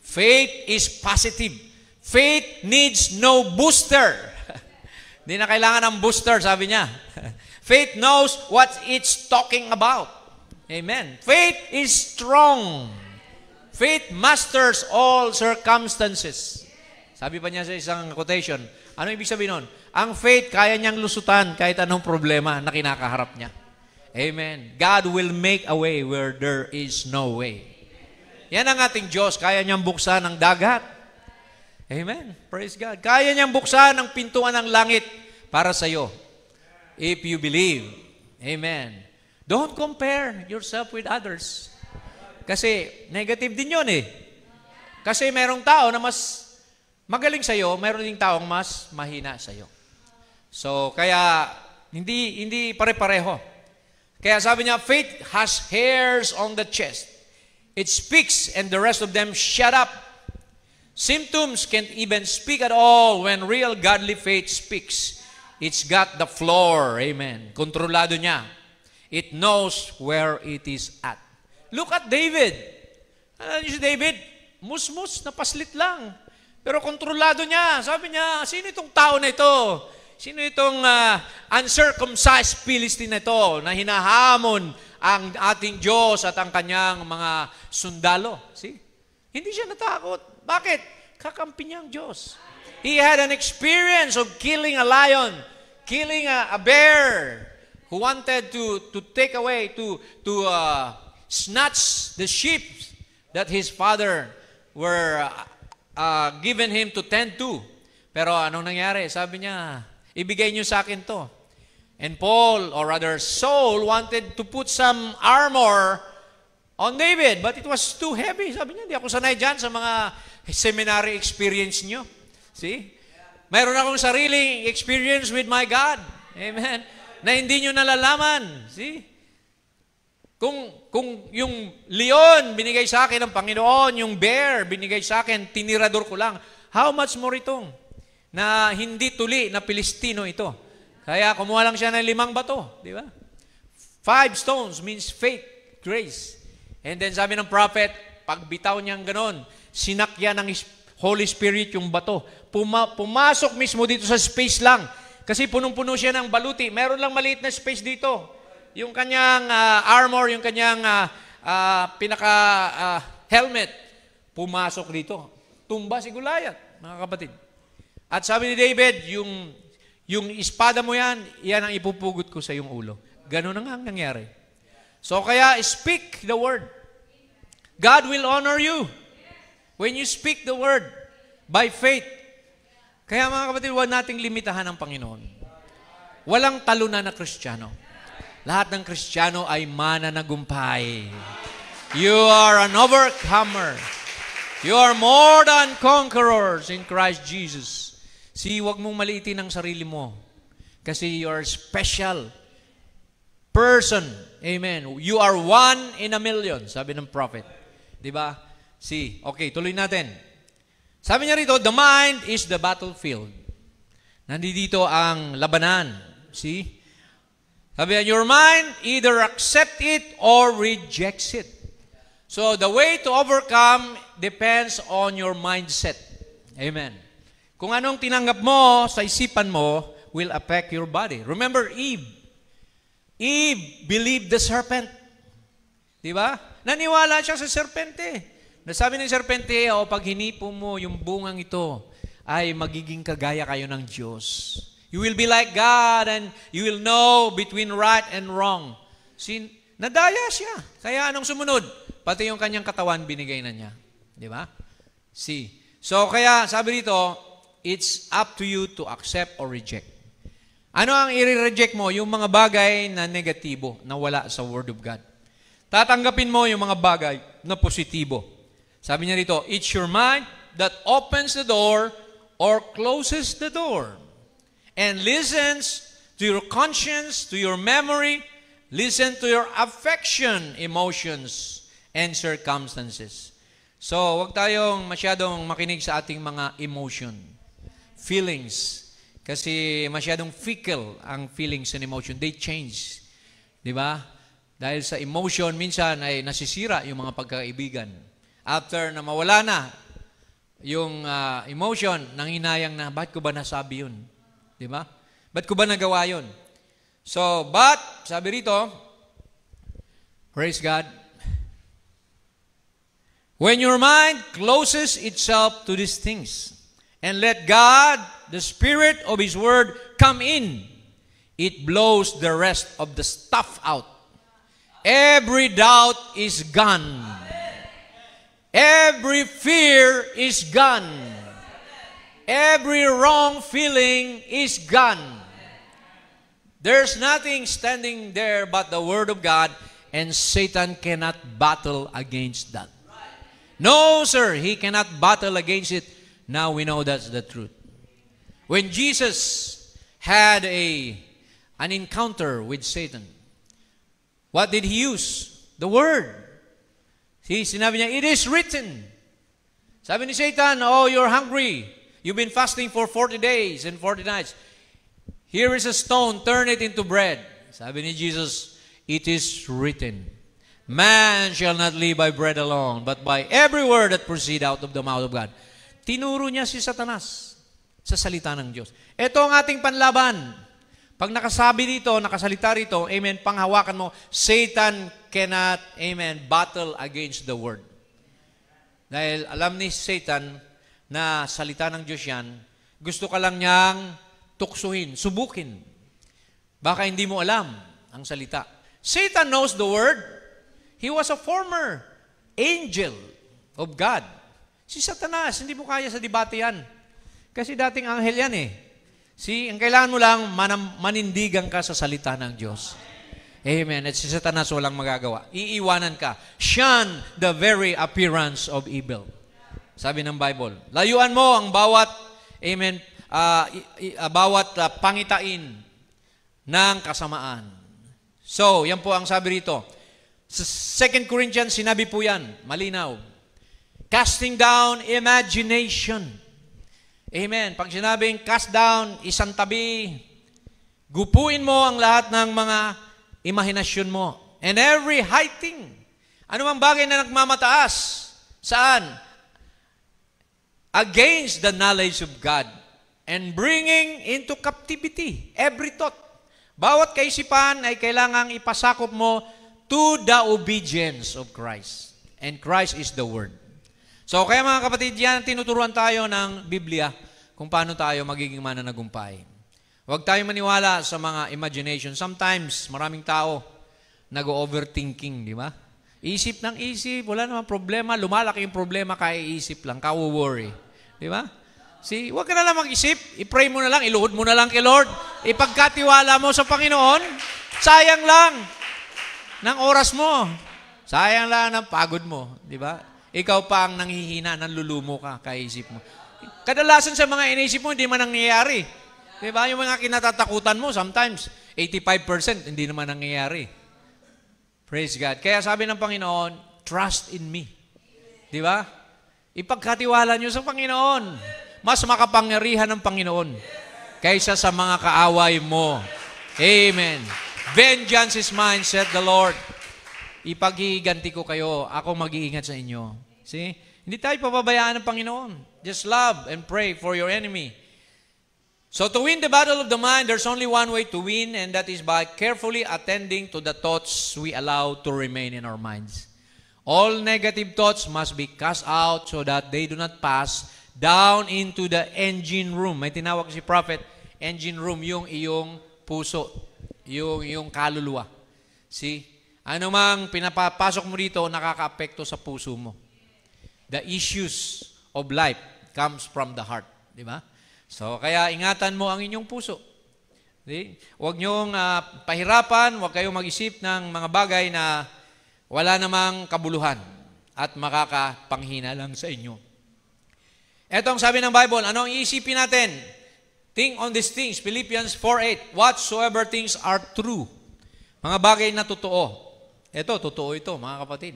[SPEAKER 1] Faith is positive. Faith needs no booster. Hindi na kailangan ng booster, sabi niya. Faith knows what it's talking about. Amen. Faith is strong. Faith masters all circumstances. Sabi pa niya sa isang quotation, ano ibig sabihin nun? Ang faith, kaya niyang lusutan kahit anong problema na kinakaharap niya. Amen. God will make a way where there is no way. Yan ang ating Diyos. Kaya niyang buksan ang dagat. Amen. Praise God. Kaya niyang buksan ang pintuan ng langit para sa iyo. If you believe. Amen. Don't compare yourself with others. Kasi negative din yun Kasi merong tao na mas magaling sa iyo, meron ding taong mas mahina sa iyo. So, kaya hindi pare-pareho. Kaya sabi niya, faith has hairs on the chest. It speaks and the rest of them shut up. Symptoms can't even speak at all when real godly faith speaks. It's got the floor. Amen. Kontrolado niya. It knows where it is at. Look at David. Ano si David? Musmus, napaslit lang. Pero kontrolado niya. Sabi niya, sino itong tao na ito? Sino itong uncircumcised Philistine na ito na hinahamon ang ating Diyos at ang kanyang mga sundalo? See? Hindi siya natakot. Bakit? Kakampi niya ang Diyos. He had an experience of killing a lion, killing a bear who wanted to take away, to snatch the sheep that his father were given him to tend to. Pero anong nangyari? Sabi niya, ibigay niyo sa akin to. And Paul, or rather Saul, wanted to put some armor on David, but it was too heavy. Sabi niya, hindi ako sanay dyan sa mga seminary experience niyo. See? Mayroon akong sariling experience with my God. Amen. Na hindi nyo nalalaman. See? Kung yung leon binigay sa akin ng Panginoon, yung bear binigay sa akin, tinirador ko lang. How much more itong na hindi tuli na Pilistino ito? Kaya kumuha lang siya ng 5 bato. Di ba? 5 stones means faith, grace. And then sabi ng prophet, pagbitaw niyang ganon, sinakya ng Holy Spirit yung bato. Pumasok mismo dito sa space lang. Kasi punong-puno siya ng baluti. Meron lang maliit na space dito. Yung kanyang armor, yung kanyang pinaka-helmet, pumasok dito. Tumba si Goliath, mga kapatid. At sabi ni David, yung espada mo yan ang ipupugot ko sa iyong ulo. Ganun na nga ang nangyari. So kaya, speak the word. God will honor you when you speak the word by faith. Kaya mga kapatid, huwag nating limitahan ang Panginoon. Walang talunan na Kristiyano. Lahat ng Kristiyano ay mananagumpay. You are an overcomer. You are more than conquerors in Christ Jesus. See, huwag mong maliitin ang sarili mo. Kasi you are special person. Amen. You are 1 in a million, sabi ng prophet. Diba? See, okay, tuloy natin. Sabi niya rito, the mind is the battlefield. Nandito ang labanan. See? Sabi niya, your mind either accept it or rejects it. So, the way to overcome depends on your mindset. Amen. Kung anong tinanggap mo sa isipan mo will affect your body. Remember Eve. Eve believed the serpent. Diba? Naniwala siya sa serpente. Nasabi ng serpente, pag hinipo mo yung bungang ito, ay magiging kagaya kayo ng Diyos. You will be like God and you will know between right and wrong. Nadaya siya. Kaya anong sumunod? Pati yung kanyang katawan, binigay na niya. Di ba? See. So, kaya sabi dito, it's up to you to accept or reject. Ano ang i-reject mo? Yung mga bagay na negatibo, na wala sa Word of God. Tatanggapin mo yung mga bagay na positibo. Sabi niya rito, it's your mind that opens the door or closes the door and listens to your conscience, to your memory, listen to your affection, emotions, and circumstances. So, wag tayong masyadong makinig sa ating mga emotion, feelings. Kasi masyadong fickle ang feelings and emotion. They change. Di ba? Dahil sa emotion, minsan ay nasisira yung mga pagkaibigan. After na mawala na yung emotion, nanghinayang na, ba't ko ba nasabi yun? Di ba? Ba't ko ba nagawa yun? So, but, sabi rito, praise God, when your mind closes itself to these things, and let God, the Spirit of His Word, come in, it blows the rest of the stuff out. Every doubt is gone. Every fear is gone. Every wrong feeling is gone. There's nothing standing there but the Word of God, and Satan cannot battle against that. No, sir, he cannot battle against it. Now we know that's the truth. When Jesus had an encounter with Satan, what did he use? The Word. See, sinabi niya, it is written. Sabi ni Satan, oh, you're hungry. You've been fasting for 40 days and 40 nights. Here is a stone, turn it into bread. Sabi ni Jesus, it is written. Man shall not live by bread alone, but by every word that proceed out of the mouth of God. Tinuro niya si Satanas sa salita ng Diyos. Ito ang ating panlaban. Pag nakasabi dito, nakasalita rito, amen, panghawakan mo, Satan cannot, amen, battle against the word. Dahil alam ni Satan na salita ng Diyos yan, gusto ka lang niyang tuksuhin, subukin. Baka hindi mo alam ang salita. Satan knows the word. He was a former angel of God. Si Satanas, hindi mo kaya sa debate yan. Kasi dating anghel yan eh. Ang kailangan mo lang, manindigan ka sa salita ng Diyos. Amen. At si Satanas walang magagawa. Iiwanan ka. Shun the very appearance of evil. Sabi ng Bible. Layuan mo ang bawat amen, bawat pangitain ng kasamaan. So, yan po ang sabi rito. Sa 2 Corinthians, sinabi po yan, malinaw. Casting down imagination. Amen. Pag sinabing cast down, isang tabi, gupuin mo ang lahat ng mga imahinasyon mo. And every high thing. Ano mang bagay na nagmamataas? Saan? Against the knowledge of God. And bringing into captivity every thought. Bawat kaisipan ay kailangang ipasakop mo to the obedience of Christ. And Christ is the Word. So, kaya mga kapatid, yan, tinuturuan tayo ng Biblia kung paano tayo magiging mananagumpay. Huwag tayo maniwala sa mga imagination. Sometimes, maraming tao nag-overthinking, di ba? Isip ng isip, wala namang problema. Lumalaki yung problema, kaya isip lang, kawo-worry. Di ba? See, huwag ka na lang mag-isip. I-pray mo na lang, iluhod mo na lang kay Lord. Ipagkatiwala mo sa Panginoon. Sayang lang ng oras mo. Sayang lang ng pagod mo. Di ba? Ikaw pa ang nanghihina, nanlulumo ka, kaisip mo. Kadalasan sa mga inisip mo, hindi man nangyayari. Di ba? Yung mga kinatatakutan mo, sometimes, 85% hindi naman nangyayari. Praise God. Kaya sabi ng Panginoon, trust in me. Di ba? Ipagkatiwala nyo sa Panginoon. Mas makapangyarihan ng Panginoon kaysa sa mga kaaway mo. Amen. Vengeance is mine, said the Lord. Ipaghihiganti ko kayo. Ako mag-iingat sa inyo. See? Hindi tayo pababayaan ng Panginoon. Just love and pray for your enemy. So to win the battle of the mind, there's only one way to win, and that is by carefully attending to the thoughts we allow to remain in our minds. All negative thoughts must be cast out so that they do not pass down into the engine room. May tinawag si prophet, engine room, yung iyong puso, yung kaluluwa. See? Ano mang pinapapasok mo dito, nakaka-apekto sa puso mo. The issues of life comes from the heart. Di ba? So, kaya ingatan mo ang inyong puso. See? Huwag niyong pahirapan, huwag kayong mag-isip ng mga bagay na wala namang kabuluhan at makakapanghina lang sa inyo. Ito ang sabi ng Bible, ano ang iisipin natin? Think on these things, Philippians 4:8, whatsoever things are true. Mga bagay na totoo. Ito, totoo ito, mga kapatid.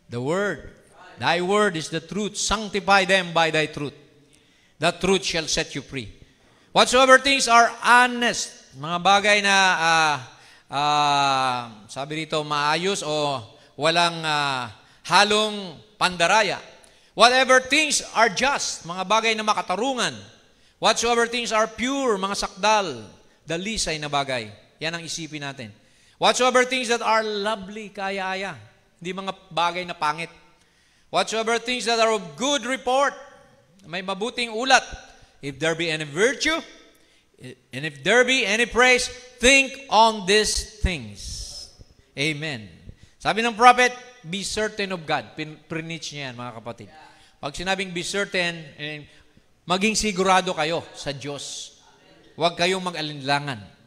[SPEAKER 1] The Word. Thy Word is the truth. Sanctify them by Thy truth. The truth shall set you free. Whatsoever things are honest. Mga bagay na, sabi rito, maayos o walang halong pandaraya. Whatever things are just. Mga bagay na makatarungan. Whatsoever things are pure. Mga sakdal. Dalisay na bagay. Yan ang isipin natin. Whatsoever things that are lovely, kaya-aya. Hindi mga bagay na pangit. Whatsoever things that are of good report, may mabuting ulat. If there be any virtue, and if there be any praise, think on these things. Amen. Sabi ng prophet, be certain of God. Preach niya yan, mga kapatid. Pag sinabing be certain, maging sigurado kayo sa Diyos. Huwag kayong mag-alinlangan.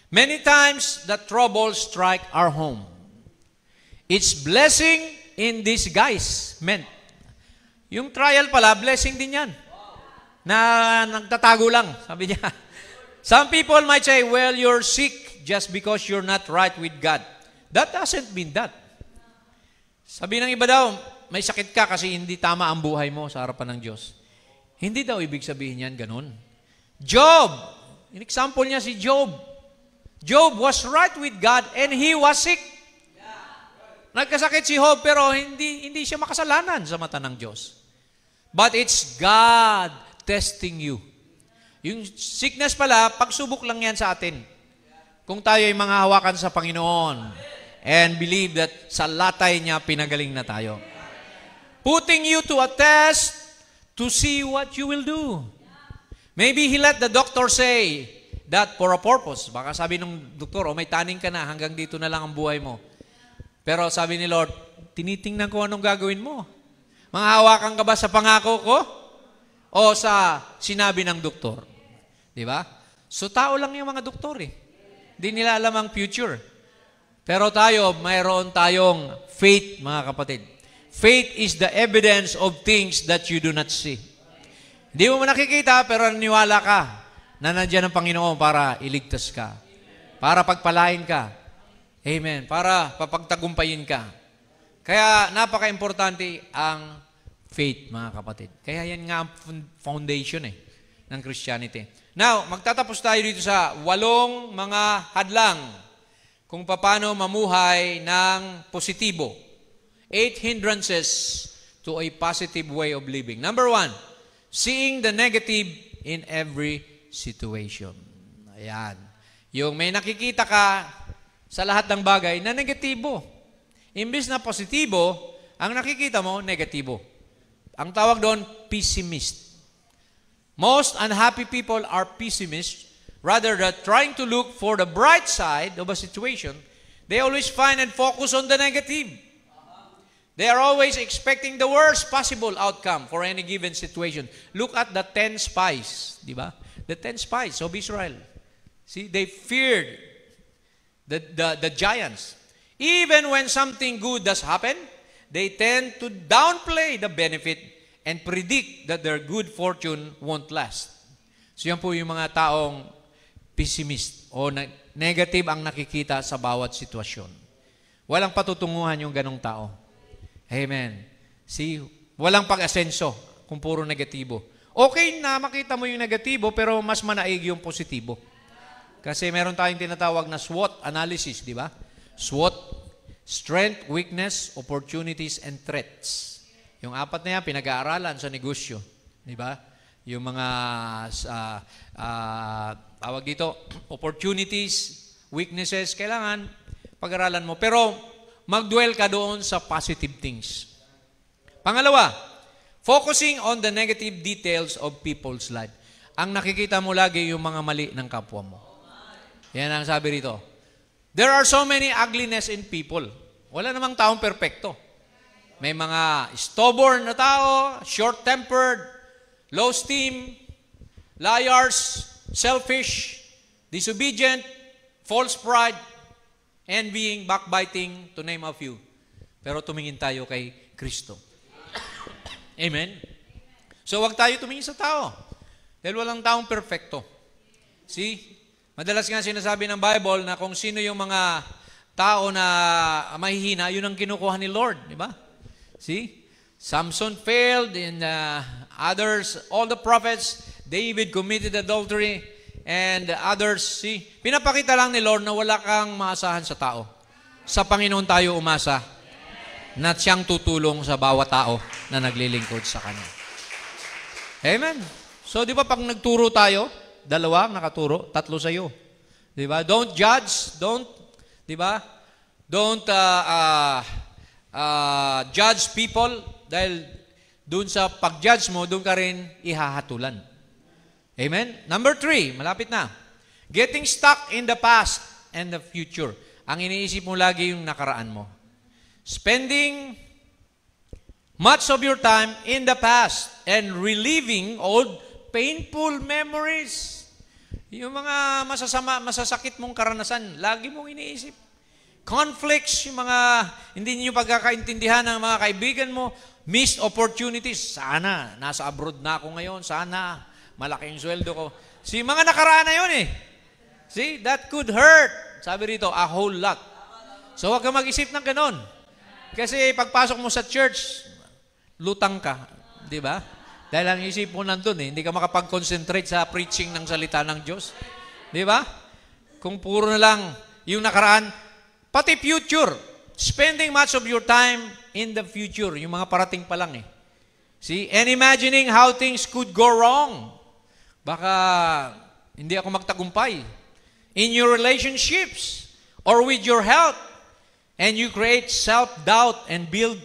[SPEAKER 1] Many times, the troubles strike our home. It's blessing in disguise, meant. Yung trial pala, blessing din yan. Na nagtatago lang, sabi niya. Some people might say, well, you're sick just because you're not right with God. That doesn't mean that. Sabi ng iba daw, may sakit ka kasi hindi tama ang buhay mo sa harapan ng Diyos. Hindi daw ibig sabihin yan ganun. Job, in example niya si Job. Job was right with God and he was sick. Nagkasakit si Job pero hindi siya makasalanan sa mata ng Diyos. But it's God testing you. Yung sickness pala, pagsubok lang yan sa atin. Kung tayo ay mga hawakan sa Panginoon and believe that sa latay niya pinagaling na tayo. Putting you to a test to see what you will do. Maybe He let the doctor say that for a purpose. Baka sabi ng doktor, may taning ka na, hanggang dito na lang ang buhay mo. Pero sabi ni Lord, tinitingnan ko anong gagawin mo. Manghahawakan ka ba sa pangako ko? O sa sinabi ng doktor? Di ba? So tao lang yung mga doktor eh. Hindi nila alam ang future. Pero tayo, mayroon tayong faith, mga kapatid. Faith is the evidence of things that you do not see. Hindi mo nakikita, pero naniwala ka na nandiyan ang Panginoon para iligtas ka, para pagpalain ka. Amen. Para papagtagumpayin ka. Kaya napaka-importante ang faith, mga kapatid. Kaya yan nga ang foundation ng Christianity. Now, magtatapos tayo dito sa 8 mga hadlang kung paano mamuhay ng positibo. 8 hindrances to a positive way of living. Number 1, seeing the negative in every situation. Ayan. Yung may nakikita ka sa lahat ng bagay na negatibo. Imbis na positibo, ang nakikita mo, negatibo. Ang tawag doon, pessimist. Most unhappy people are pessimists. Rather than trying to look for the bright side of a situation, they always find and focus on the negative. They are always expecting the worst possible outcome for any given situation. Look at the 10 spies, di ba? The 10 spies of Israel. See, they feared the giants. Even when something good does happen, they tend to downplay the benefit and predict that their good fortune won't last. So yan po yung mga taong pessimist o negative ang nakikita sa bawat sitwasyon. Walang patutunguhan yung ganong tao. Amen. See, walang pag-asenso kung puro negatibo. Okay na makita mo yung negatibo pero mas manaig yung positibo. Kasi meron tayong tinatawag na SWOT analysis, di ba? SWOT, strength, weakness, opportunities, and threats. Yung 4 na yan, pinag-aaralan sa negosyo. Di ba? Yung mga, tawag dito, opportunities, weaknesses, kailangan pag-aralan mo. Pero, mag-dwell ka doon sa positive things. Pangalawa, focusing on the negative details of people's life. Ang nakikita mo lagi yung mga mali ng kapwa mo. Yan ang sabi rito. There are so many ugliness in people. Wala namang taong perpekto. May mga stubborn na tao, short-tempered, low esteem, liars, selfish, disobedient, false pride, envying, backbiting, to name a few. Pero tumingin tayo kay Kristo. Amen? So, wag tayo tumingin sa tao. Dahil walang taong perfecto. See? Madalas nga sinasabi ng Bible na kung sino yung mga tao na mahihina, yun ang kinukuha ni Lord. Di ba? See? Samson failed and others, all the prophets, David committed adultery and others, see? Pinapakita lang ni Lord na wala kang maasahan sa tao. Sa Panginoon tayo umasa na siyang tutulong sa bawat tao na naglilingkod sa Kanya. Amen. So, di ba pag nagturo tayo, 2 nakaturo, 3 sa iyo. Di ba? Don't judge, di ba? Don't judge people dahil doon sa pag-judge mo, doon ka rin ihahatulan. Amen? Number 3, malapit na. Getting stuck in the past and the future. Ang iniisip mo lagi yung nakaraan mo. Spending much of your time in the past and reliving old painful memories. Yung mga masasakit mong karanasan, lagi mong iniisip. Conflicts, yung mga hindi niyo pagkakaintindihan ng mga kaibigan mo, missed opportunities. Sana, nasa abroad na ako ngayon. Sana, malaking sweldo ko. Mga nakaraan na yun eh. See, that could hurt. Sabi rito, a whole lot. So, huwag ka mag-isip ng ganon. Kasi pagpasok mo sa church, lutang ka. Di ba? Dahil ang isip mo nandun eh. Hindi ka makapag-concentrate sa preaching ng salita ng Diyos. Di ba? Kung puro na lang yung nakaraan, pati future. Spending much of your time in the future. Yung mga parating pa lang eh. See? And imagining how things could go wrong. Baka hindi ako magtagumpay. In your relationships or with your health. And you create self-doubt and build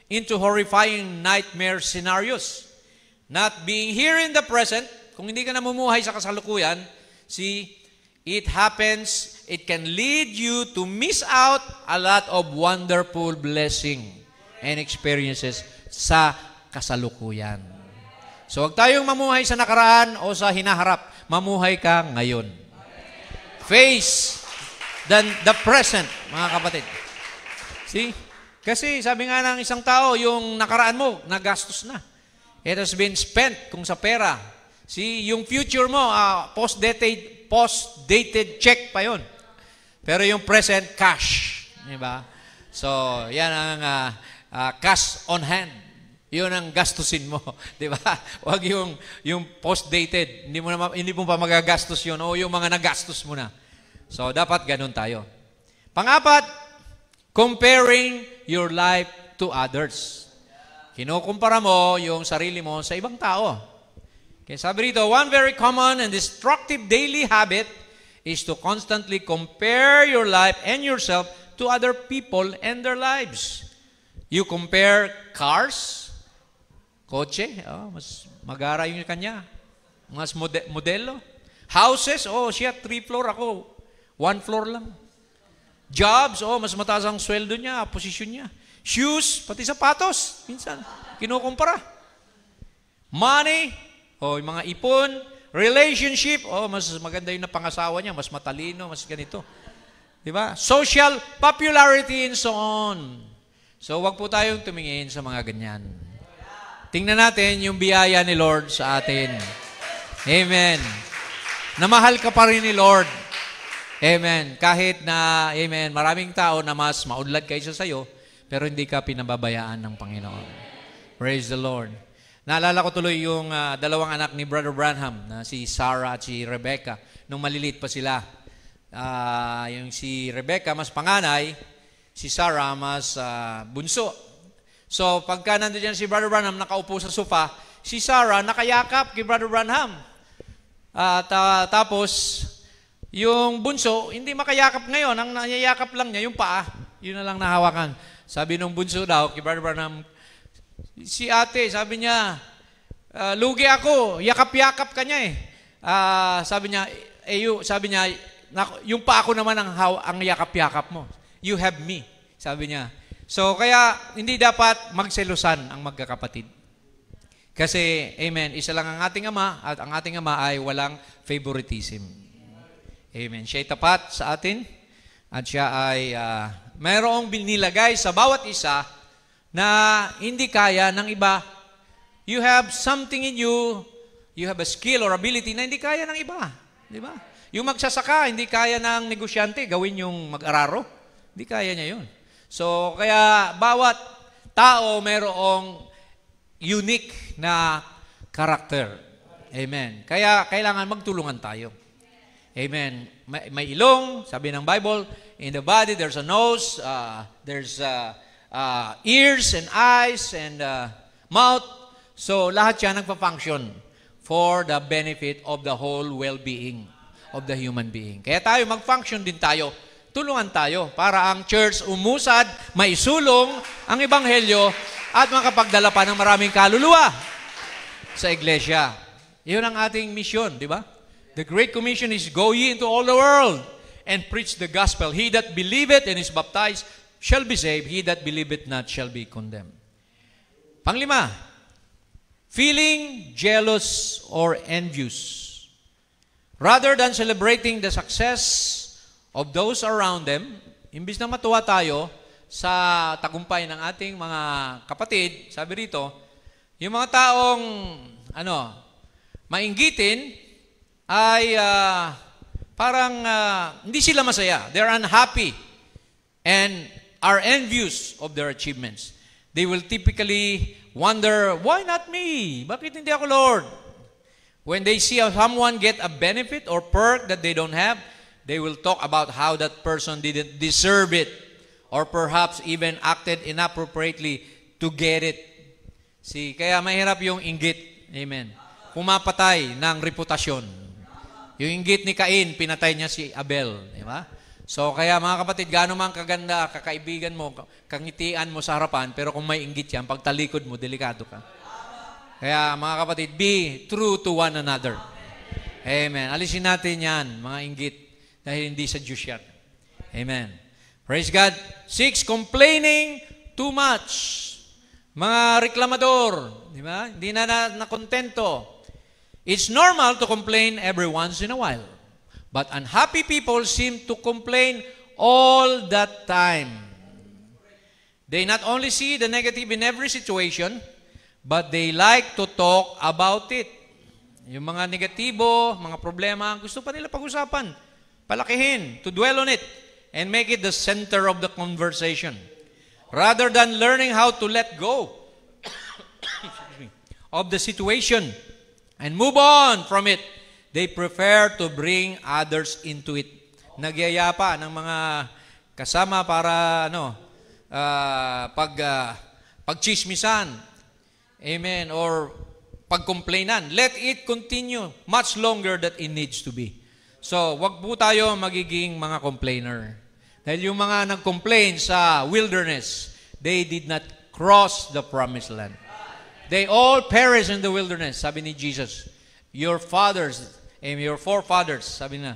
[SPEAKER 1] into horrifying nightmare scenarios. Not being here in the present, kung hindi ka namumuhay sa kasalukuyan, see, it happens, it can lead you to miss out a lot of wonderful blessing and experiences sa kasalukuyan. So, huwag tayong mamuhay sa nakaraan o sa hinaharap. Mamuhay ka ngayon. Face the present, mga kapatid. See? Kasi sabi nga ng isang tao, yung nakaraan mo, nagastos na. It has been spent kung sa pera. Yung future mo, post-dated check pa yon. Pero yung present, cash. Diba? So, yan ang cash on hand. Yun ang gastusin mo. Diba? Huwag yung post-dated. Hindi mo pa magagastos yun. O yung mga nagastos mo na. So, dapat ganun tayo. Pang-apat, comparing your life to others. Kinukumpara mo yung sarili mo sa ibang tao. Okay, sabi rito, one very common and destructive daily habit is to constantly compare your life and yourself to other people and their lives. You compare cars, kotse, mas magara yung kanya, mas modelo. Houses, siya 3 floor, ako 1 floor lang. Jobs, mas mataas ang sweldo niya, posisyon niya. Shoes, pati sapatos, minsan, kinukumpara. Money, yung mga ipon. Relationship, mas maganda yung napangasawa niya, mas matalino, mas ganito. Diba? Social popularity and so on. So, wag po tayong tumingin sa mga ganyan. Tingnan natin yung biyaya ni Lord sa atin. Amen. Namahal ka pa rin ni Lord. Amen. Kahit na, amen, maraming tao na mas maunlad kaysa sa'yo, pero hindi ka pinababayaan ng Panginoon. Praise the Lord. Naalala ko tuloy yung dalawang anak ni Brother Branham, na si Sarah at si Rebecca, nung maliliit pa sila. Yung si Rebecca, mas panganay, si Sarah, mas bunso. So, pagka nandiyan si Brother Branham, nakaupo sa sofa, si Sarah nakayakap kay Brother Branham. Tapos, yung bunso, hindi makayakap ngayon. Ang nayayakap lang niya, yung paa. Yun na lang nahawakan. Sabi nung bunso daw, kay Brother Branham, si ate, sabi niya, lugi ako, yakap-yakap ka niya eh. Sabi niya, yung paa ko naman ang yakap-yakap mo. You have me, sabi niya. So, kaya hindi dapat magselusan ang magkakapatid. Kasi, amen, isa lang ang ating ama, at ang ating ama ay walang favoritism. Amen. Siya ay tapat sa atin, at siya ay mayroong binilagay sa bawat isa na hindi kaya ng iba. You have something in you, you have a skill or ability na hindi kaya ng iba. Di ba? Yung magsasaka, hindi kaya ng negosyante, gawin yung mag-araro. Hindi kaya niya yun. So, kaya bawat tao mayroong unique na karakter. Amen. Kaya kailangan magtulungan tayo. Amen. May ilong, sabi ng Bible, in the body there's a nose, there's ears and eyes and mouth. So, lahat yan nagpa-function for the benefit of the whole well-being of the human being. Kaya tayo, mag-function din tayo. Tulungan tayo para ang church umusad, maisulong ang ebanghelyo at makapagdala pa ng maraming kaluluwa sa iglesia. Iyon ang ating mission, di ba? The Great Commission is go ye into all the world and preach the gospel. He that believeth and is baptized shall be saved. He that believeth not shall be condemned. Panglima, feeling jealous or envious. Rather than celebrating the success of those around them, imbis na matuwa tayo sa tagumpay ng ating mga kapatid, sabi rito, yung mga taong mainggitin ay parang hindi sila masaya. They're unhappy and are envious of their achievements. They will typically wonder, why not me? Bakit hindi ako, Lord? When they see someone get a benefit or perk that they don't have, they will talk about how that person didn't deserve it or perhaps even acted inappropriately to get it. See, kaya mahirap yung inggit. Amen. Pumapatay ng reputasyon. Yung inggit ni Cain, pinatay niya si Abel. Di ba? So, kaya mga kapatid, gaano man kaganda, kakaibigan mo, kangitian mo sa harapan, pero kung may inggit yan, pagtalikod mo, delikado ka. Kaya mga kapatid, be true to one another. Amen. Alisin natin yan, mga inggit, dahil hindi sa Diyos yan. Amen. Praise God. 6, complaining too much. Mga reklamador, di ba? Hindi na kontento. It's normal to complain every once in a while. But unhappy people seem to complain all the time. They not only see the negative in every situation, but they like to talk about it. Yung mga negatibo, mga problema, gusto pa nila pag-usapan, palakihin, to dwell on it, and make it the center of the conversation. Rather than learning how to let go of the situation and move on from it, they prefer to bring others into it. Nagyayapa ng mga kasama para pagchismisan. Amen. Or pagkomplainan. Let it continue much longer than it needs to be. So, wag po tayo magiging mga complainer. Dahil yung mga nag-complain sa wilderness, they did not cross the promised land. They all perished in the wilderness, sabi ni Jesus. Your fathers, your forefathers, sabi na,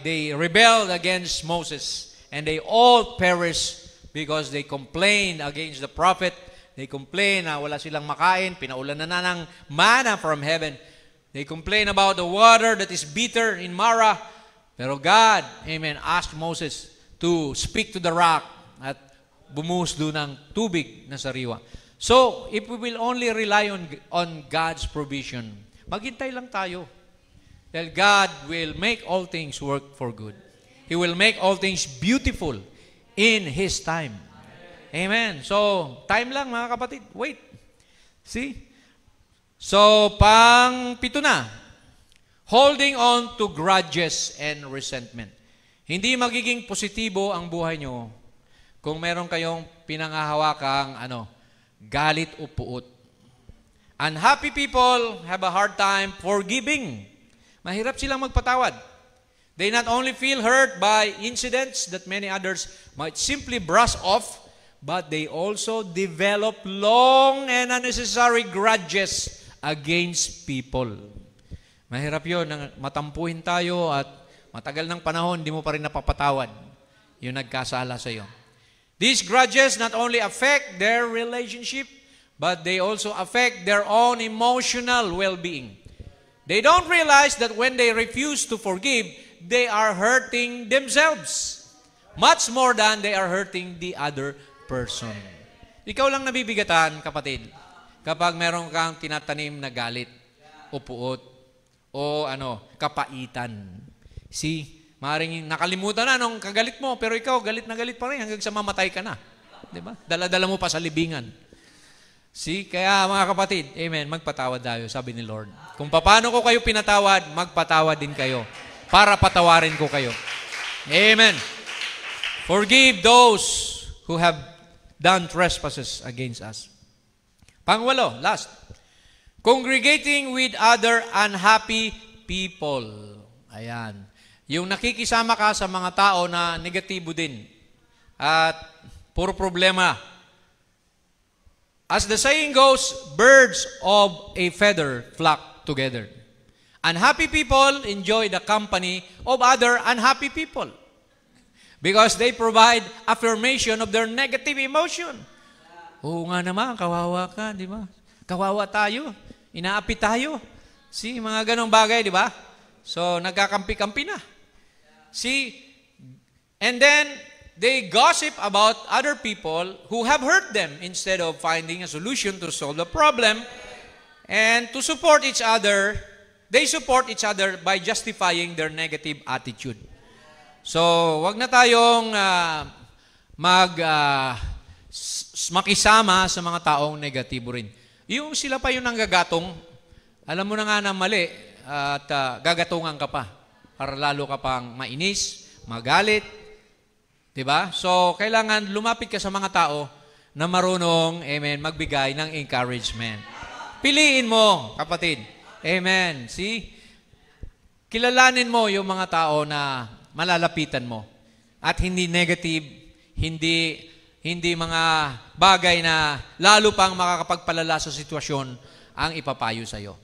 [SPEAKER 1] they rebelled against Moses, and they all perished because they complained against the prophet. They complained na wala silang makain, pinaulan na ng manna from heaven. They complain about the water that is bitter in Mara. Pero God, amen, asked Moses to speak to the rock at bumuhos doon ng tubig na sariwa. So, if we will only rely on God's provision, maghintay lang tayo. Dahil God will make all things work for good. He will make all things beautiful in His time. Amen. So, time lang mga kapatid. Wait. See? So, pang-7 na. Holding on to grudges and resentment. Hindi magiging positibo ang buhay nyo kung meron kayong pinangahawakang galit o puot. Unhappy people have a hard time forgiving. Mahirap silang magpatawad. They not only feel hurt by incidents that many others might simply brush off, but they also develop long and unnecessary grudges against people. Mahirap yun, matampuhin tayo at matagal ng panahon, hindi mo pa rin napapatawad yung nagkasala sa iyo. These grudges not only affect their relationship, but they also affect their own emotional well-being. They don't realize that when they refuse to forgive, they are hurting themselves much more than they are hurting the other person. Ikaw lang nabibigatan, kapatid, kapag meron kang tinatanim na galit o puot o kapaitan. See? Maaaring nakalimutan na nung kagalit mo, pero ikaw galit na galit pa rin hanggang sa mamatay ka na. Diba? Dala-dala mo pa sa libingan. See? Kaya mga kapatid, amen, magpatawad tayo, sabi ni Lord. Kung paano ko kayo pinatawad, magpatawad din kayo para patawarin ko kayo. Amen. Forgive those who have done trespasses against us. Pang-8, last. Congregating with other unhappy people. Ayan. Yung nakikisama ka sa mga tao na negatibo din at puro problema. As the saying goes, birds of a feather flock together. Unhappy people enjoy the company of other unhappy people because they provide affirmation of their negative emotion. Oo nga naman, kawawa ka, di ba? Kawawa tayo, inaapi tayo. See, mga ganong bagay, di ba? So, nagkakampi-kampi na. See, and then they gossip about other people who have hurt them instead of finding a solution to solve the problem. And to support each other, they support each other by justifying their negative attitude. So, wag na tayong makisama sa mga taong negatibo rin. Yung sila pa yung nanggagatong, alam mo na nga na mali at gagatungan ka pa para lalo ka pang mainis, magalit. Diba? So, kailangan lumapit ka sa mga tao na marunong, amen, magbigay ng encouragement. Piliin mo, kapatid. Amen. See? Kilalanin mo yung mga tao na malalapitan mo. At hindi negative, hindi mga bagay na lalo pang makakapagpalala sa sitwasyon ang ipapayo sa iyo.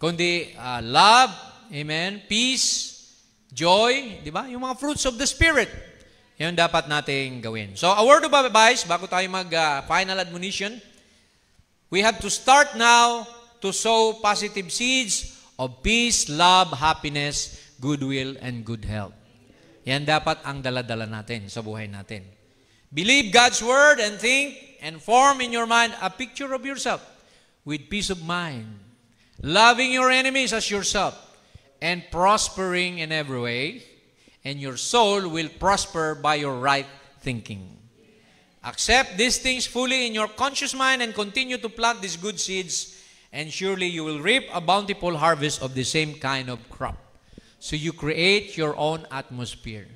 [SPEAKER 1] Kundi love, amen, peace, joy, di ba? Yung mga fruits of the Spirit. Yan dapat nating gawin. So, a word of advice, bago tayo mag-final admonition, we have to start now to sow positive seeds of peace, love, happiness, goodwill, and good health. Yan dapat ang dala-dala natin sa buhay natin. Believe God's word and think and form in your mind a picture of yourself with peace of mind, loving your enemies as yourself, and prospering in every way, and your soul will prosper by your right thinking. Accept these things fully in your conscious mind and continue to plant these good seeds, and surely you will reap a bountiful harvest of the same kind of crop. So you create your own atmosphere.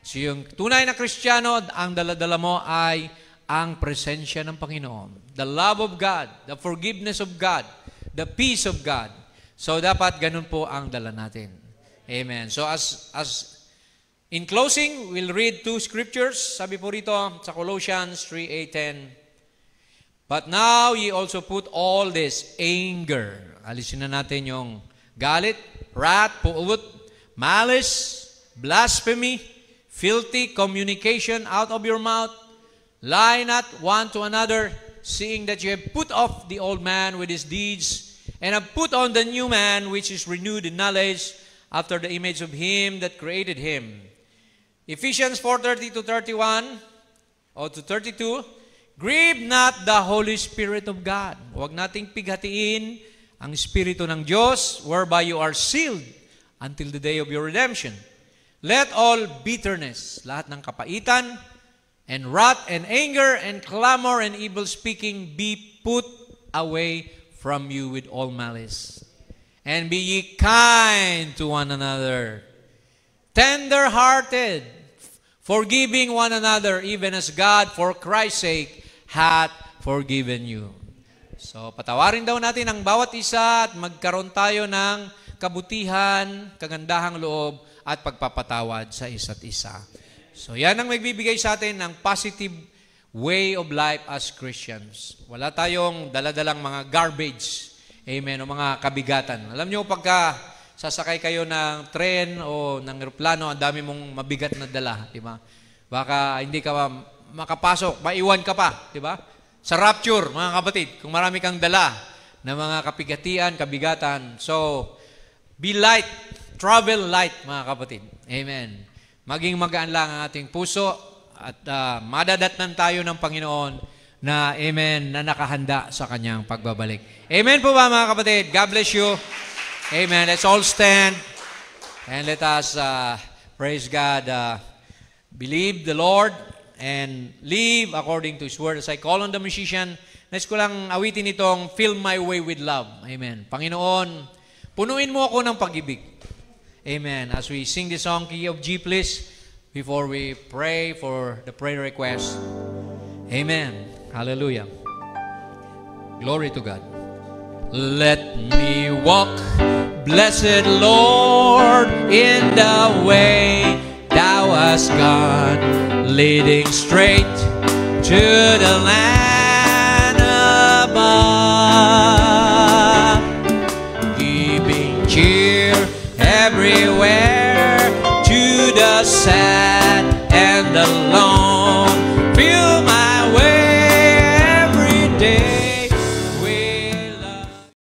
[SPEAKER 1] So yung tunay na Kristiyano, ang daladala mo ay ang presensya ng Panginoon. The love of God, the forgiveness of God, the peace of God. So dapat ganun po ang dala natin. Amen. So as in closing, we'll read 2 scriptures. Sabi po rito sa Colossians 3:8-10. But now ye also put all this anger. Alisin na natin yung galit, wrath, puot, malice, blasphemy, filthy communication out of your mouth. Lie not one to another, seeing that you have put off the old man with his deeds, and have put on the new man, which is renewed in knowledge, after the image of him that created him. Ephesians 4:30-31 or to 32, grieve not the Holy Spirit of God. Huwag nating pighatiin ang Espiritu ng Diyos, whereby you are sealed until the day of your redemption. Let all bitterness, lahat ng kapaitan, and wrath, and anger, and clamor, and evil speaking be put away from you with all malice. And be ye kind to one another, tender-hearted, forgiving one another, even as God, for Christ's sake, hath forgiven you. So, patawarin daw natin ang bawat isa at magkaroon tayo ng kabutihan, kagandahang loob, at pagpapatawad sa isa't isa. So, yan ang magbibigay sa atin ng positive way of life as Christians. Wala tayong daladalang mga garbage, amen, o mga kabigatan. Alam nyo, pagka sasakay kayo ng tren o ng eroplano, ang dami mong mabigat na dala, di ba? Baka hindi ka makapasok, maiwan ka pa, di ba? Sa rapture, mga kapatid, kung marami kang dala na mga kapigatian, kabigatan. So, be light, travel light, mga kapatid. Amen. Maging magaan lang ang ating puso at madadatnan tayo ng Panginoon na, amen, na nakahanda sa kanyang pagbabalik. Amen po ba, mga kapatid? God bless you. Amen. Let's all stand and let us praise God. Believe the Lord and live according to His Word. As I call on the musician, nais ko lang awitin itong Fill My Way with Love. Amen. Panginoon, punuin mo ako ng pag-ibig. Amen. As we sing the song, Key of G, please, before we pray for the prayer request. Amen. Hallelujah. Glory to God. Let me walk, blessed Lord, in the way Thou hast gone, leading straight to the land above, giving cheer everywhere to the sad.